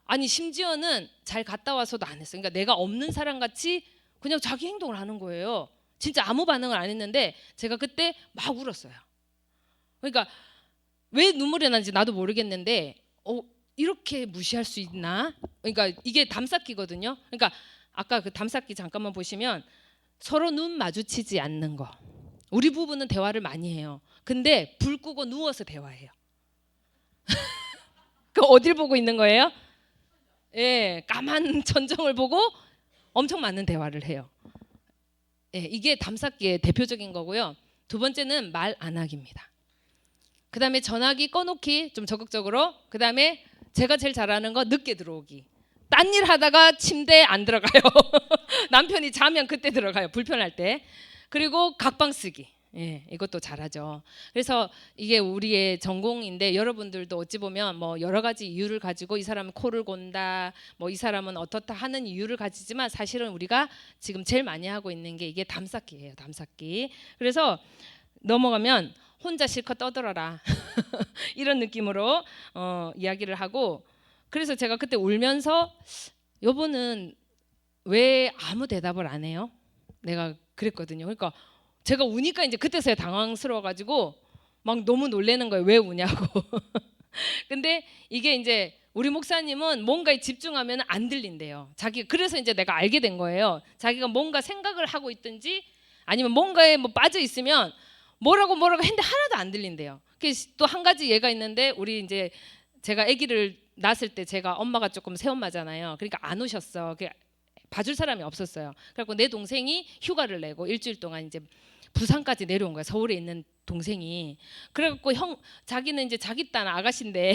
아니 심지어는 잘 갔다 와서도 안 했어요. 그러니까 내가 없는 사람 같이 그냥 자기 행동을 하는 거예요. 진짜 아무 반응을 안 했는데 제가 그때 막 울었어요. 그러니까 왜 눈물이 나는지 나도 모르겠는데 이렇게 무시할 수 있나? 그러니까 이게 담쌓기거든요. 그러니까 아까 그 담쌓기 잠깐만 보시면 서로 눈 마주치지 않는 거. 우리 부부는 대화를 많이 해요. 근데 불 끄고 누워서 대화해요. 그 어딜 보고 있는 거예요? 예, 까만 천정을 보고 엄청 많은 대화를 해요. 예, 이게 담쌓기의 대표적인 거고요. 두 번째는 말 안 하기입니다. 그 다음에 전화기 꺼놓기 좀 적극적으로. 그 다음에 제가 제일 잘하는 거 늦게 들어오기. 딴 일 하다가 침대에 안 들어가요. 남편이 자면 그때 들어가요. 불편할 때. 그리고 각방 쓰기. 예, 이것도 잘하죠. 그래서 이게 우리의 전공인데 여러분들도 어찌 보면 뭐 여러 가지 이유를 가지고 이 사람은 코를 곤다, 뭐 이 사람은 어떻다 하는 이유를 가지지만 사실은 우리가 지금 제일 많이 하고 있는 게 이게 담쌓기예요. 담쌓기. 그래서 넘어가면 혼자 실컷 떠들어라 이런 느낌으로 이야기를 하고 그래서 제가 그때 울면서 여보는 왜 아무 대답을 안 해요? 내가 그랬거든요. 그러니까 제가 우니까 이제 그때서야 당황스러워가지고 막 너무 놀래는 거예요. 왜 우냐고. 근데 이게 이제 우리 목사님은 뭔가에 집중하면 안 들린대요. 그래서 이제 내가 알게 된 거예요. 자기가 뭔가 생각을 하고 있든지 아니면 뭔가에 뭐 빠져 있으면 뭐라고 했는데 하나도 안 들린대요. 또 한 가지 예가 있는데 우리 이제 제가 아기를 낳았을 때 제가 엄마가 조금 새엄마잖아요. 그러니까 안 오셨어. 봐줄 사람이 없었어요. 그래갖고 내 동생이 휴가를 내고 일주일 동안 이제 부산까지 내려온 거야. 서울에 있는 동생이. 그래갖고 자기는 이제 자기 딴 아가씨인데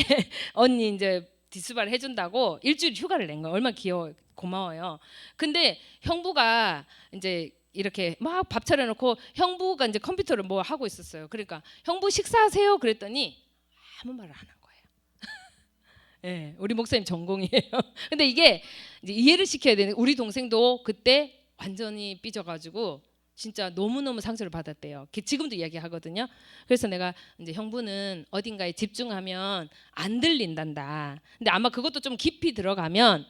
언니 이제 디스발 해준다고 일주일 휴가를 낸 거야. 얼마나 귀여워, 고마워요. 근데 형부가 이제 이렇게 막 밥 차려놓고 형부가 이제 컴퓨터를 뭐 하고 있었어요. 그러니까 형부 식사하세요 그랬더니 아무 말을 안 한 거예요. 예, 우리 목사님 전공이에요. 근데 이게 이제 이해를 시켜야 되는, 우리 동생도 그때 완전히 삐져가지고 진짜 너무너무 상처를 받았대요. 지금도 이야기하거든요. 그래서 내가 이제 형부는 어딘가에 집중하면 안 들린단다. 근데 아마 그것도 좀 깊이 들어가면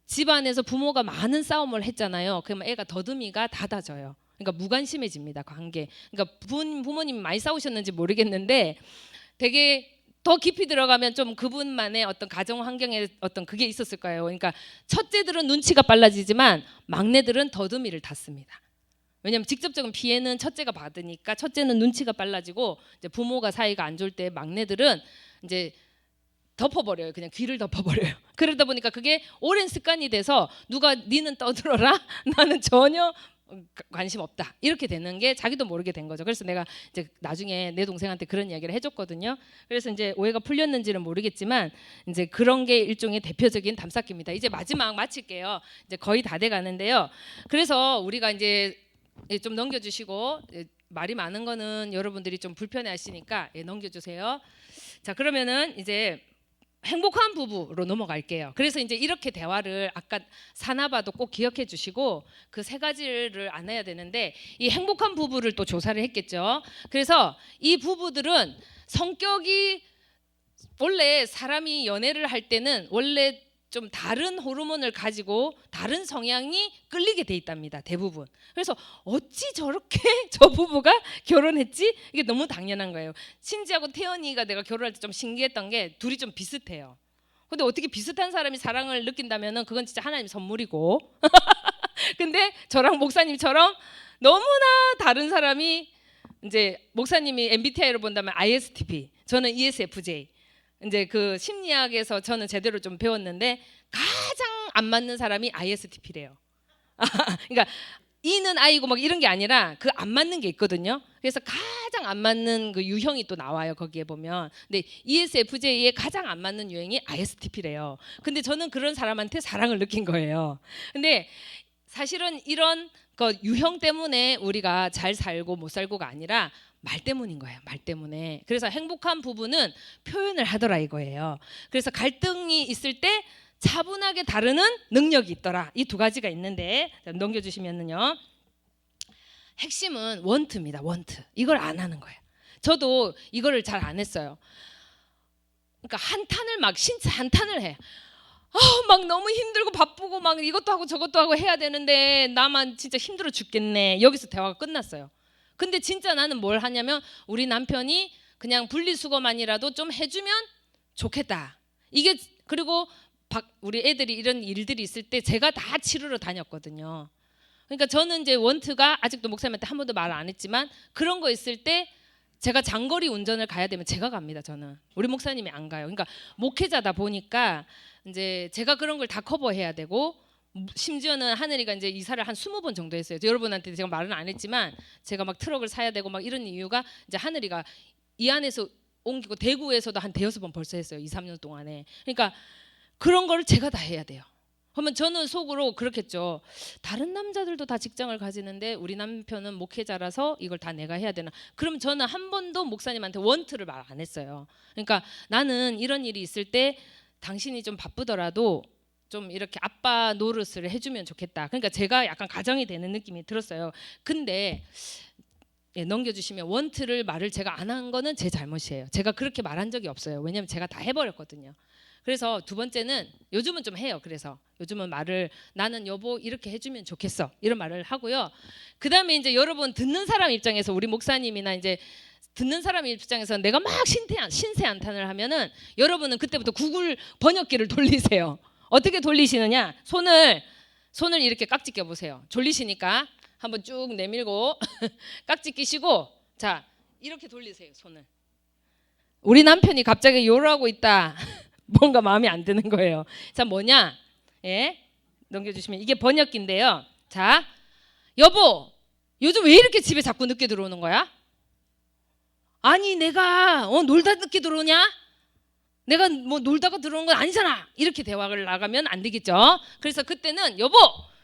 집안에서 부모가 많은 싸움을 했잖아요. 그러면 애가 더듬이가 닫아져요. 그러니까 무관심해집니다, 관계. 그러니까 부모님이 많이 싸우셨는지 모르겠는데 되게 더 깊이 들어가면 좀 그분만의 어떤 가정 환경에 어떤 그게 있었을 거예요. 그러니까 첫째들은 눈치가 빨라지지만 막내들은 더듬이를 닫습니다. 왜냐하면 직접적인 피해는 첫째가 받으니까 첫째는 눈치가 빨라지고 이제 부모가 사이가 안 좋을 때 막내들은 이제 덮어버려요. 그냥 귀를 덮어버려요. 그러다 보니까 그게 오랜 습관이 돼서 누가 니는 떠들어라 나는 전혀 관심 없다 이렇게 되는 게 자기도 모르게 된 거죠. 그래서 내가 이제 나중에 내 동생한테 그런 이야기를 해줬거든요. 그래서 이제 오해가 풀렸는지는 모르겠지만 이제 그런 게 일종의 대표적인 담쌓기입니다. 이제 마지막 마칠게요. 이제 거의 다 돼가는데요. 그래서 우리가 이제 좀 넘겨주시고, 말이 많은 거는 여러분들이 좀 불편해하시니까 넘겨주세요. 자, 그러면은 이제 행복한 부부로 넘어갈게요. 그래서 이제 이렇게 대화를 아까 사나봐도 꼭 기억해 주시고 그 세 가지를 안 해야 되는데, 이 행복한 부부를 또 조사를 했겠죠. 그래서 이 부부들은 성격이, 원래 사람이 연애를 할 때는 원래 좀 다른 호르몬을 가지고 다른 성향이 끌리게 돼 있답니다, 대부분. 그래서 어찌 저렇게 저 부부가 결혼했지? 이게 너무 당연한 거예요. 신지하고 태연이가 내가 결혼할 때 좀 신기했던 게 둘이 좀 비슷해요. 근데 어떻게 비슷한 사람이 사랑을 느낀다면은 그건 진짜 하나님 선물이고 근데 저랑 목사님처럼 너무나 다른 사람이, 이제 목사님이 MBTI로 본다면 ISTP, 저는 ESFJ. 이제 그 심리학에서 저는 제대로 좀 배웠는데 가장 안 맞는 사람이 ISTP래요. 그러니까 E는 I고 막 이런 게 아니라 그 안 맞는 게 있거든요. 그래서 가장 안 맞는 그 유형이 또 나와요, 거기에 보면. 근데 ESFJ의 가장 안 맞는 유형이 ISTP래요. 근데 저는 그런 사람한테 사랑을 느낀 거예요. 근데 사실은 이런 그 유형 때문에 우리가 잘 살고 못 살고가 아니라 말 때문인 거예요. 말 때문에. 그래서 행복한 부부는 표현을 하더라 이거예요. 그래서 갈등이 있을 때 차분하게 다루는 능력이 있더라. 이 두 가지가 있는데, 넘겨주시면은요. 핵심은 원트입니다. 원트. 이걸 안 하는 거예요. 저도 이거를 잘 안 했어요. 그러니까 한탄을 막 신체 한탄을 해. 막 너무 힘들고 바쁘고 막 이것도 하고 저것도 하고 해야 되는데 나만 진짜 힘들어 죽겠네. 여기서 대화가 끝났어요. 근데 진짜 나는 뭘 하냐면 우리 남편이 그냥 분리수거만이라도 좀 해주면 좋겠다. 이게, 그리고 우리 애들이 이런 일들이 있을 때 제가 다 치료로 다녔거든요. 그러니까 저는 이제 원트가 아직도 목사님한테 한 번도 말 안 했지만 그런 거 있을 때 제가 장거리 운전을 가야 되면 제가 갑니다. 저는. 우리 목사님이 안 가요. 그러니까 목회자다 보니까 이제 제가 그런 걸 다 커버해야 되고, 심지어는 하늘이가 이제 이사를 한 20번 정도 했어요. 여러분한테 제가 말은 안 했지만 제가 막 트럭을 사야 되고 막 이런 이유가 이제 하늘이가 이 안에서 옮기고 대구에서도 한 대여섯 번 벌써 했어요. 2, 3년 동안에. 그러니까 그런 걸 제가 다 해야 돼요. 그러면 저는 속으로 그렇겠죠. 다른 남자들도 다 직장을 가지는데 우리 남편은 목회자라서 이걸 다 내가 해야 되나. 그럼 저는 한 번도 목사님한테 원트를 말 안 했어요. 그러니까 나는 이런 일이 있을 때 당신이 좀 바쁘더라도 좀 이렇게 아빠 노릇을 해주면 좋겠다. 그러니까 제가 약간 가정이 되는 느낌이 들었어요. 근데 넘겨주시면 원트를 말을 제가 안 한 거는 제 잘못이에요. 제가 그렇게 말한 적이 없어요. 왜냐하면 제가 다 해버렸거든요. 그래서 두 번째는 요즘은 좀 해요. 그래서 요즘은 말을 나는 여보 이렇게 해주면 좋겠어 이런 말을 하고요. 그 다음에 이제 여러분 듣는 사람 입장에서 우리 목사님이나 이제 듣는 사람 입장에서 내가 막 신세 한탄을 하면은 여러분은 그때부터 구글 번역기를 돌리세요. 어떻게 돌리시느냐? 손을 이렇게 깍지 껴보세요. 졸리시니까 한번 쭉 내밀고 깍지 끼시고, 자 이렇게 돌리세요. 손을. 우리 남편이 갑자기 요러하고 있다. 뭔가 마음에 안 드는 거예요. 자 뭐냐? 예? 넘겨주시면 이게 번역기인데요. 자, 여보, 요즘 왜 이렇게 집에 자꾸 늦게 들어오는 거야? 아니, 내가 놀다 늦게 들어오냐? 내가 뭐 놀다가 들어온 건 아니잖아. 이렇게 대화를 나가면 안 되겠죠. 그래서 그때는 여보,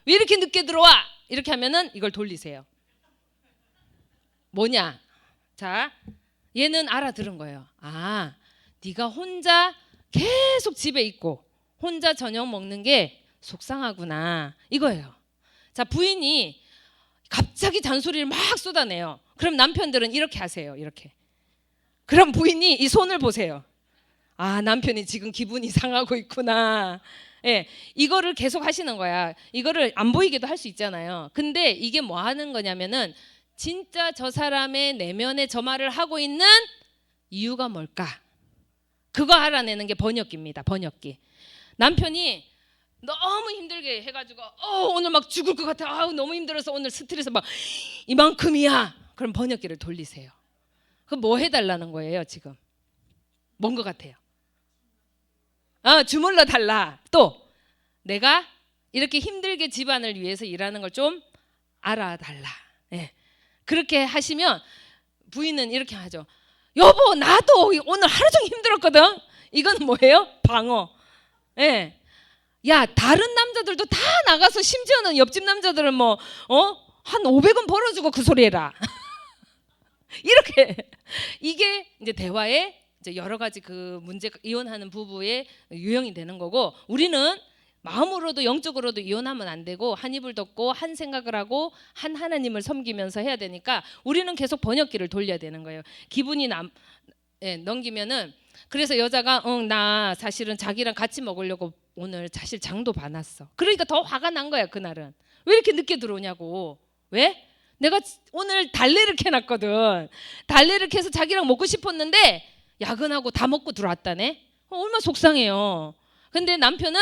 왜 이렇게 늦게 들어와? 이렇게 하면은 이걸 돌리세요. 뭐냐? 자, 얘는 알아들은 거예요. 아, 네가 혼자 계속 집에 있고 혼자 저녁 먹는 게 속상하구나, 이거예요. 자, 부인이 갑자기 잔소리를 막 쏟아내요. 그럼 남편들은 이렇게 하세요. 이렇게. 그럼 부인이 이 손을 보세요. 아, 남편이 지금 기분이 상하고 있구나. 예, 이거를 계속 하시는 거야. 이거를 안 보이게도 할 수 있잖아요. 근데 이게 뭐 하는 거냐면은 진짜 저 사람의 내면에 저 말을 하고 있는 이유가 뭘까? 그거 알아내는 게 번역기입니다. 번역기. 남편이 너무 힘들게 해가지고 오늘 막 죽을 것 같아. 아우, 너무 힘들어서 오늘 스트레스 막 이만큼이야. 그럼 번역기를 돌리세요. 그럼 뭐 해달라는 거예요 지금? 뭔 것 같아요? 주물러 달라. 또 내가 이렇게 힘들게 집안을 위해서 일하는 걸 좀 알아달라. 예. 그렇게 하시면 부인은 이렇게 하죠. 여보, 나도 오늘 하루 종일 힘들었거든. 이건 뭐예요? 방어. 예. 야, 다른 남자들도 다 나가서 심지어는 옆집 남자들은 뭐 한 500원 벌어주고 그 소리 해라. 이렇게. 이게 이제 대화에 이제 여러 가지 그 문제, 이혼하는 부부의 유형이 되는 거고, 우리는 마음으로도 영적으로도 이혼하면 안 되고 한 입을 덮고 한 생각을 하고 한 하나님을 섬기면서 해야 되니까 우리는 계속 번역기를 돌려야 되는 거예요. 기분이 넘기면은, 그래서 여자가 나 사실은 자기랑 같이 먹으려고 오늘 사실 장도 봐놨어. 그러니까 더 화가 난 거야. 그날은 왜 이렇게 늦게 들어오냐고. 왜? 내가 오늘 달래를 캐놨거든. 달래를 캐서 자기랑 먹고 싶었는데 야근하고 다 먹고 들어왔다네. 얼마나 속상해요. 근데 남편은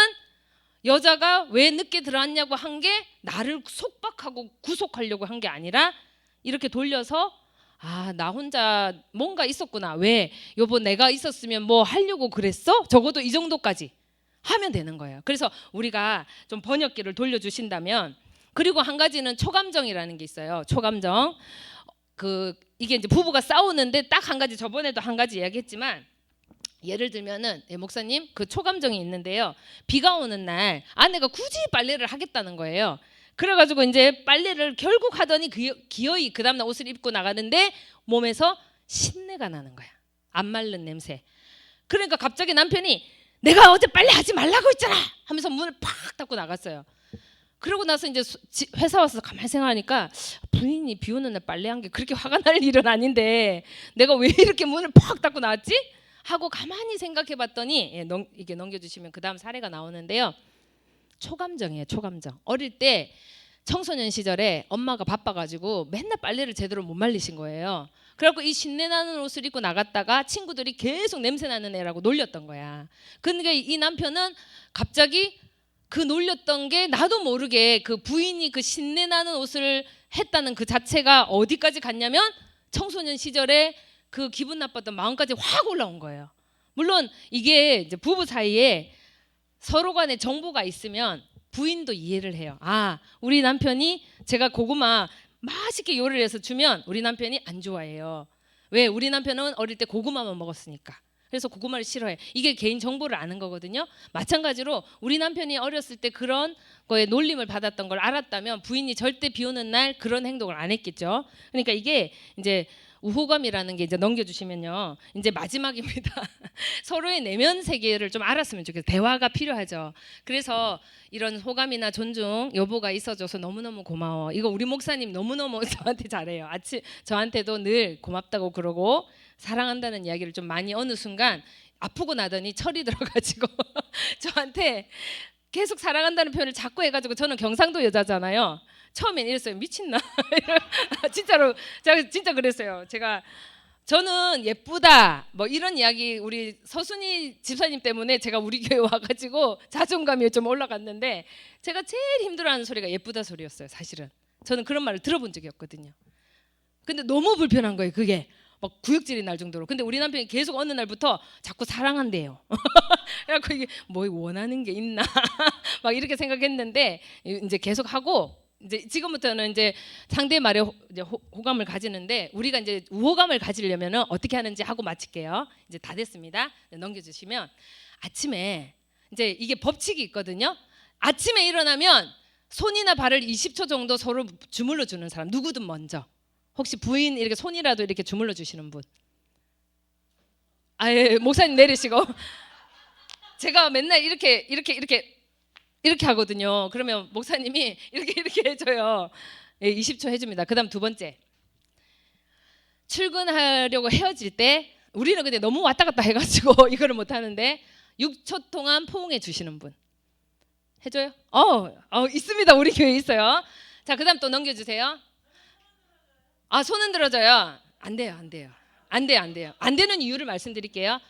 여자가 왜 늦게 들어왔냐고 한 게 나를 속박하고 구속하려고 한 게 아니라 이렇게 돌려서, 아, 나 혼자 뭔가 있었구나. 왜? 여보, 내가 있었으면 뭐 하려고 그랬어? 적어도 이 정도까지 하면 되는 거예요. 그래서 우리가 좀 번역기를 돌려주신다면, 그리고 한 가지는 초감정이라는 게 있어요. 초감정. 이게 이제 부부가 싸우는데 딱 한 가지, 저번에도 한 가지 이야기했지만, 예를 들면은 목사님, 그 초감정이 있는데요. 비가 오는 날 아내가 굳이 빨래를 하겠다는 거예요. 그래가지고 이제 빨래를 결국 하더니 기어이 그 다음날 옷을 입고 나가는데 몸에서 신내가 나는 거야. 안 마른 냄새. 그러니까 갑자기 남편이 내가 어제 빨래 하지 말라고 했잖아 하면서 문을 팍 닫고 나갔어요. 그러고 나서 이제 회사 와서 가만히 생각하니까 부인이 비 오는 날 빨래한 게 그렇게 화가 날 일은 아닌데 내가 왜 이렇게 문을 팍 닫고 나왔지? 하고 가만히 생각해 봤더니, 이게 넘겨주시면 그 다음 사례가 나오는데요. 초감정이에요. 초감정. 어릴 때 청소년 시절에 엄마가 바빠가지고 맨날 빨래를 제대로 못 말리신 거예요. 그래갖고 이 신내나는 옷을 입고 나갔다가 친구들이 계속 냄새나는 애라고 놀렸던 거야. 근데 이 남편은 갑자기 그 놀렸던 게 나도 모르게 그 부인이 그 신내나는 옷을 했다는 그 자체가 어디까지 갔냐면 청소년 시절에 그 기분 나빴던 마음까지 확 올라온 거예요. 물론 이게 이제 부부 사이에 서로 간에 정보가 있으면 부인도 이해를 해요. 아, 우리 남편이 제가 고구마 맛있게 요리를 해서 주면 우리 남편이 안 좋아해요. 왜? 우리 남편은 어릴 때 고구마만 먹었으니까. 그래서 고구마를 싫어해. 이게 개인 정보를 아는 거거든요. 마찬가지로 우리 남편이 어렸을 때 그런 거에 놀림을 받았던 걸 알았다면 부인이 절대 비 오는 날 그런 행동을 안 했겠죠. 그러니까 이게 이제 우호감이라는 게 이제 넘겨주시면요, 이제 마지막입니다. 서로의 내면 세계를 좀 알았으면 좋겠어요. 대화가 필요하죠. 그래서 이런 호감이나 존중, 여보가 있어줘서 너무너무 고마워. 이거 우리 목사님 너무너무 저한테 잘해요. 저한테도 늘 고맙다고 그러고 사랑한다는 이야기를 좀 많이 어느 순간 아프고 나더니 철이 들어가지고 저한테 계속 사랑한다는 표현을 자꾸 해가지고, 저는 경상도 여자잖아요. 처음엔 이랬어요. 미친나? 진짜로 제가 진짜 그랬어요. 저는 예쁘다 뭐 이런 이야기, 우리 서순이 집사님 때문에 제가 우리 교회 와가지고 자존감이 좀 올라갔는데, 제가 제일 힘들어하는 소리가 예쁘다 소리였어요. 사실은 저는 그런 말을 들어본 적이 없거든요. 근데 너무 불편한 거예요. 그게 막 구역질이 날 정도로. 근데 우리 남편이 계속 어느 날부터 자꾸 사랑한대요. 그래갖고 이게 뭐 원하는 게 있나 막 이렇게 생각했는데 이제 계속 하고 이제 지금부터는 이제 상대의 말에 이제 호감을 가지는데 우리가 이제 우호감을 가지려면은 어떻게 하는지 하고 마칠게요. 이제 다 됐습니다. 넘겨주시면 아침에 이제 이게 법칙이 있거든요. 아침에 일어나면 손이나 발을 20초 정도 서로 주물러 주는 사람 누구든 먼저 혹시 부인 이렇게 손이라도 이렇게 주물러 주시는 분. 예, 목사님 내리시고 제가 맨날 이렇게 하거든요. 그러면 목사님이 이렇게 해줘요. 예, 20초 해줍니다. 그다음 두 번째 출근하려고 헤어질 때 우리는 근데 너무 왔다 갔다 해가지고 이거를 못 하는데 6초 동안 포옹해 주시는 분 해줘요? 있습니다. 우리 교회에 있어요. 자, 그다음 또 넘겨주세요. 손은 들어줘요. 안 돼요. 안 되는 이유를 말씀드릴게요.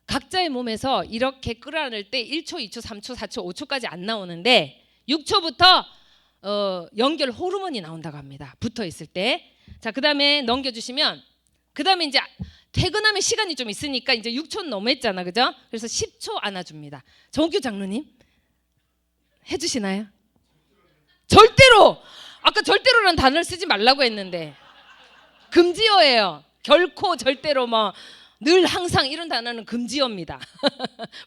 각자의 몸에서 이렇게 끌어안을 때 1초, 2초, 3초, 4초, 5초까지 안 나오는데 6초부터 연결 호르몬이 나온다고 합니다. 붙어 있을 때. 자, 그다음에 넘겨주시면 그다음에 이제 퇴근하면 시간이 좀 있으니까 이제 6초 넘었잖아, 그죠? 그래서 10초 안아줍니다. 정규 장로님 해주시나요? 절대로 아까 절대로라는 단어를 쓰지 말라고 했는데 금지어예요. 결코 절대로 뭐 늘 항상 이런 단어는 금지어입니다.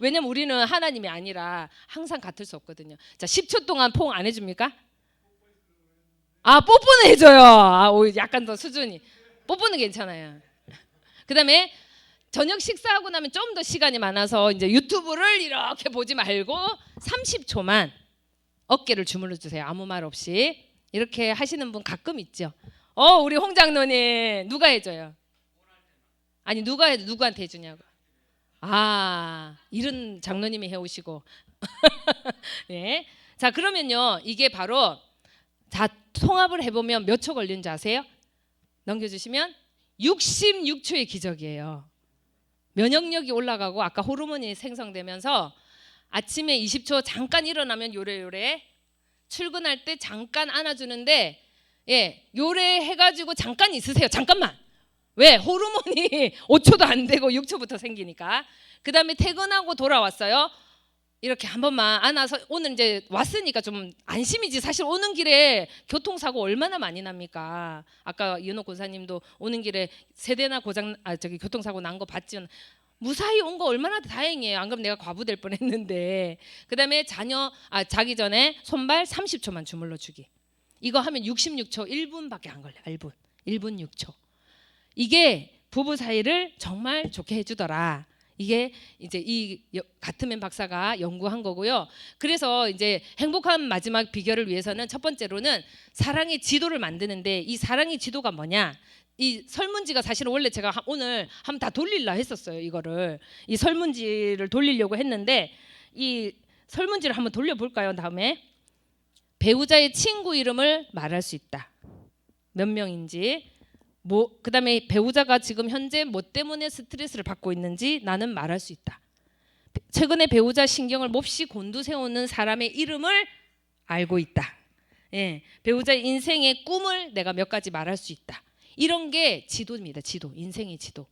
왜냐면 우리는 하나님이 아니라 항상 같을 수 없거든요. 자, 10초 동안 포옹 안 해줍니까? 뽀뽀는 해줘요. 약간 더 수준이 뽀뽀는 괜찮아요. 그 다음에 저녁 식사하고 나면 좀 더 시간이 많아서 이제 유튜브를 이렇게 보지 말고 30초만 어깨를 주물러 주세요. 아무 말 없이. 이렇게 하시는 분 가끔 있죠. 우리 홍 장로님 누가 해줘요? 아니 누구한테 해주냐고. 이런 장로님이 해오시고. 네. 자, 그러면요 이게 바로 다 통합을 해보면 몇 초 걸리는지 아세요? 넘겨주시면 66초의 기적이에요. 면역력이 올라가고 아까 호르몬이 생성되면서 아침에 20초 잠깐 일어나면 요래 출근할 때 잠깐 안아주는데 요래 해가지고 잠깐 있으세요. 잠깐만. 왜? 호르몬이 5초도 안 되고 6초부터 생기니까. 그 다음에 퇴근하고 돌아왔어요. 이렇게 한 번만 안아서 오늘 이제 왔으니까 좀 안심이지. 사실 오는 길에 교통사고 얼마나 많이 납니까? 아까 윤호 권사님도 오는 길에 세대나 교통사고 난 거 봤지만 무사히 온 거 얼마나 다행이에요. 안 그러면 내가 과부될 뻔했는데. 그다음에 자기 전에 손발 30초만 주물러 주기. 이거 하면 66초 1분밖에 안 걸려. 1분 6초. 이게 부부 사이를 정말 좋게 해주더라. 이게 이제 이 가트맨 박사가 연구한 거고요. 그래서 이제 행복한 마지막 비결을 위해서는 첫 번째로는 사랑의 지도를 만드는데 이 사랑의 지도가 뭐냐? 이 설문지가 사실은 원래 제가 오늘 한번 다 돌리려 했었어요. 이 설문지를 돌리려고 했는데 이 설문지를 한번 돌려볼까요? 다음에 배우자의 친구 이름을 말할 수 있다. 몇 명인지. 그다음에 배우자가 지금 현재 뭐 때문에 스트레스를 받고 있는지 나는 말할 수 있다. 최근에 배우자 신경을 몹시 곤두세우는 사람의 이름을 알고 있다. 배우자의 인생의 꿈을 내가 몇 가지 말할 수 있다. 이런 게 지도입니다. 인생의 지도.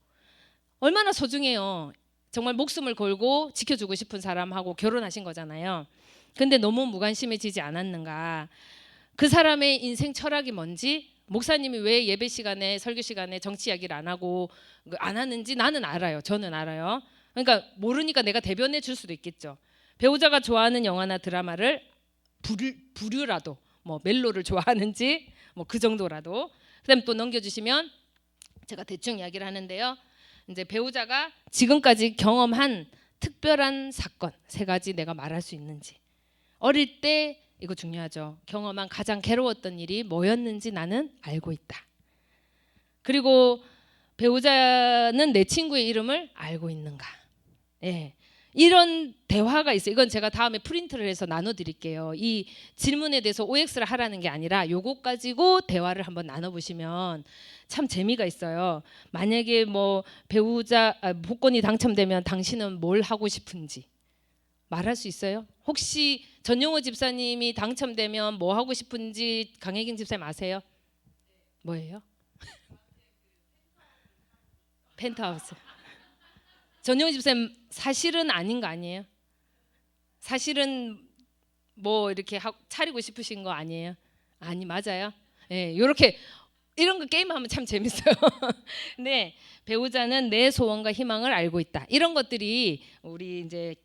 얼마나 소중해요. 정말 목숨을 걸고 지켜주고 싶은 사람하고 결혼하신 거잖아요. 근데 너무 무관심해지지 않았는가. 그 사람의 인생 철학이 뭔지, 목사님이 왜 예배 시간에 설교 시간에 정치 이야기를 안 하는지 나는 알아요. 저는 알아요. 그러니까 모르니까 내가 대변해 줄 수도 있겠죠. 배우자가 좋아하는 영화나 드라마를 부류라도 뭐 멜로를 좋아하는지 뭐 그 정도라도. 그다음에 또 넘겨주시면 제가 대충 이야기를 하는데요. 이제 배우자가 지금까지 경험한 특별한 사건 3가지 내가 말할 수 있는지. 어릴 때 이거 중요하죠. 경험한 가장 괴로웠던 일이 뭐였는지 나는 알고 있다. 그리고 배우자는 내 친구의 이름을 알고 있는가. 이런 대화가 있어요. 이건 제가 다음에 프린트를 해서 나눠드릴게요. 이 질문에 대해서 OX를 하라는 게 아니라 요거 가지고 대화를 한번 나눠보시면 참 재미가 있어요. 만약에 뭐 배우자 복권이 당첨되면 당신은 뭘 하고 싶은지 말할 수 있어요? 혹시 전용호 집사님이 당첨되면 뭐 하고 싶은지 강혜경 집사님 아세요? 뭐예요? 펜트하우스. 전영훈 집사님 사실은 아닌 거 아니에요? 사실은 뭐 이렇게 차리고 싶으신 거 아니에요? 아니 맞아요. 예, 요렇게 이런 거 게임하면 참 재밌어요. 근데 배우자는 내 소원과 희망을 알고 있다. 이런 것들이 우리 이제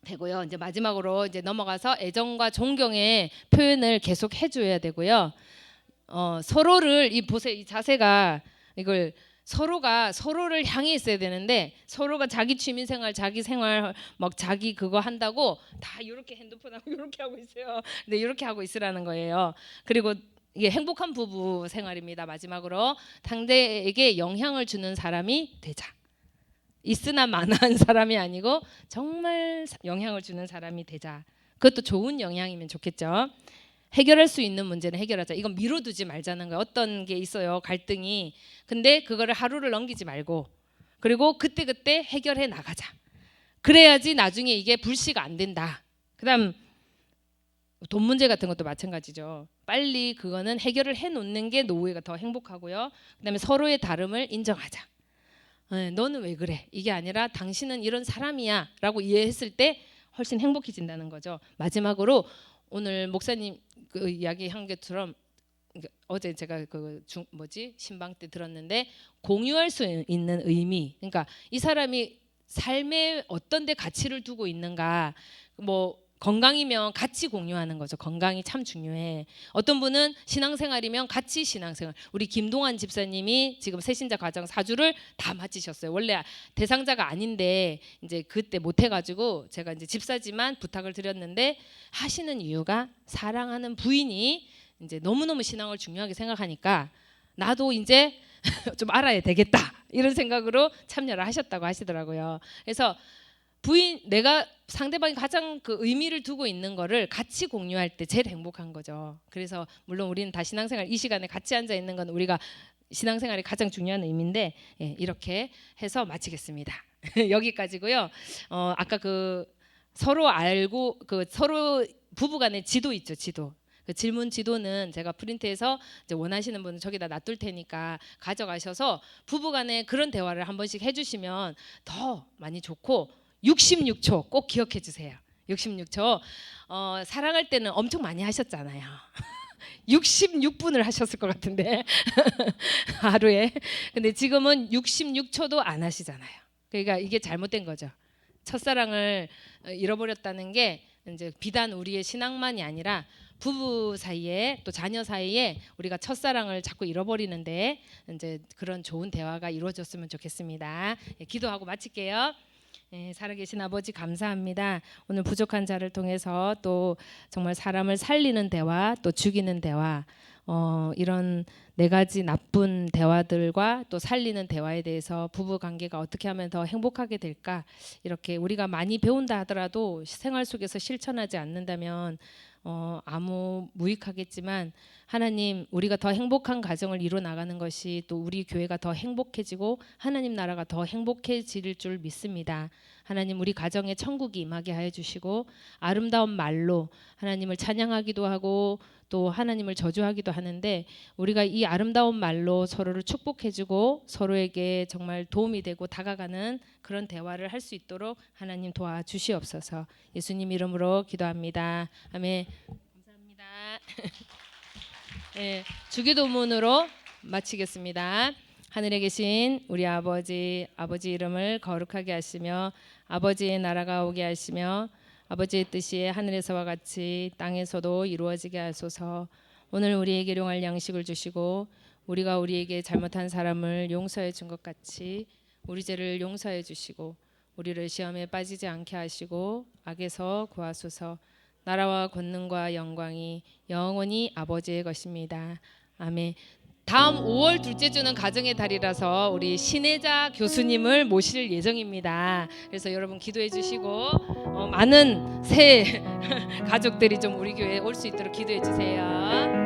되고요. 이제 마지막으로 이제 넘어가서 애정과 존경의 표현을 계속 해줘야 되고요. 서로를 보세요. 이 자세가 이걸 서로가 서로를 향해 있어야 되는데 서로가 자기 취미생활, 자기 생활, 막 자기 그거 한다고 다 이렇게 핸드폰하고 이렇게 하고 있어요. 근데 이렇게 하고 있으라는 거예요. 그리고 이게 행복한 부부 생활입니다. 마지막으로 상대에게 영향을 주는 사람이 되자. 있으나 마나한 사람이 아니고 정말 영향을 주는 사람이 되자. 그것도 좋은 영향이면 좋겠죠. 해결할 수 있는 문제는 해결하자. 이건 미뤄두지 말자는 거예요. 어떤 게 있어요, 갈등이. 근데 그거를 하루를 넘기지 말고 그리고 그때그때 해결해 나가자. 그래야지 나중에 이게 불씨가 안 된다. 그다음 돈 문제 같은 것도 마찬가지죠. 빨리 그거는 해결을 해놓는 게 노후가 더 행복하고요. 그다음에 서로의 다름을 인정하자. 너는 왜 그래? 이게 아니라 당신은 이런 사람이야 라고 이해했을 때 훨씬 행복해진다는 거죠. 마지막으로 오늘 목사님 그 이야기한 것처럼 어제 제가 신방 때 들었는데 공유할 수 있는 의미. 그러니까 이 사람이 삶에 어떤 데 가치를 두고 있는가. 뭐 건강이면 같이 공유하는 거죠. 건강이 참 중요해. 어떤 분은 신앙생활이면 같이 신앙생활. 우리 김동환 집사님이 지금 새신자 과정 4주를 다 마치셨어요. 원래 대상자가 아닌데 이제 그때 못 해가지고 제가 이제 집사지만 부탁을 드렸는데 하시는 이유가 사랑하는 부인이 이제 너무너무 신앙을 중요하게 생각하니까 나도 이제 좀 알아야 되겠다 이런 생각으로 참여를 하셨다고 하시더라고요. 그래서 부인 내가 상대방이 가장 그 의미를 두고 있는 거를 같이 공유할 때 제일 행복한 거죠. 그래서 물론 우리는 다 신앙생활 이 시간에 같이 앉아 있는 건 우리가 신앙생활이 가장 중요한 의미인데 이렇게 해서 마치겠습니다. 여기까지고요. 아까 그 서로 알고 그 서로 부부간의 지도 있죠, 지도. 그 질문 지도는 제가 프린트해서 이제 원하시는 분은 저기다 놔둘 테니까 가져가셔서 부부간에 그런 대화를 한 번씩 해주시면 더 많이 좋고 66초 꼭 기억해 주세요. 66초 사랑할 때는 엄청 많이 하셨잖아요. 66분을 하셨을 것 같은데 하루에. 근데 지금은 66초도 안 하시잖아요. 그러니까 이게 잘못된 거죠. 첫사랑을 잃어버렸다는 게 이제 비단 우리의 신앙만이 아니라 부부 사이에 또 자녀 사이에 우리가 첫사랑을 자꾸 잃어버리는데 이제 그런 좋은 대화가 이루어졌으면 좋겠습니다. 기도하고 마칠게요. 살아계신 아버지 감사합니다. 오늘 부족한 자를 통해서 또 정말 사람을 살리는 대화, 또 죽이는 대화, 이런 네 가지 나쁜 대화들과 또 살리는 대화에 대해서 부부 관계가 어떻게 하면 더 행복하게 될까? 이렇게 우리가 많이 배운다 하더라도 생활 속에서 실천하지 않는다면 아무 무익하겠지만 하나님 우리가 더 행복한 가정을 이뤄 나가는 것이 또 우리 교회가 더 행복해지고 하나님 나라가 더 행복해질 줄 믿습니다. 하나님 우리 가정에 천국이 임하게 하여 주시고 아름다운 말로 하나님을 찬양하기도 하고 또 하나님을 저주하기도 하는데 우리가 이 아름다운 말로 서로를 축복해주고 서로에게 정말 도움이 되고 다가가는 그런 대화를 할 수 있도록 하나님 도와주시옵소서. 예수님 이름으로 기도합니다. 아멘. 감사합니다. 네, 주기도문으로 마치겠습니다. 하늘에 계신 우리 아버지 이름을 거룩하게 하시며 아버지의 나라가 오게 하시며 아버지의 뜻이 하늘에서와 같이 땅에서도 이루어지게 하소서. 오늘 우리에게 일용할 양식을 주시고 우리가 우리에게 잘못한 사람을 용서해 준 것 같이 우리 죄를 용서해 주시고 우리를 시험에 빠지지 않게 하시고 악에서 구하소서. 나라와 권능과 영광이 영원히 아버지의 것입니다. 아멘. 다음 5월 둘째 주는 가정의 달이라서 우리 신혜자 교수님을 모실 예정입니다. 그래서 여러분 기도해 주시고 많은 새 가족들이 좀 우리 교회에 올 수 있도록 기도해 주세요.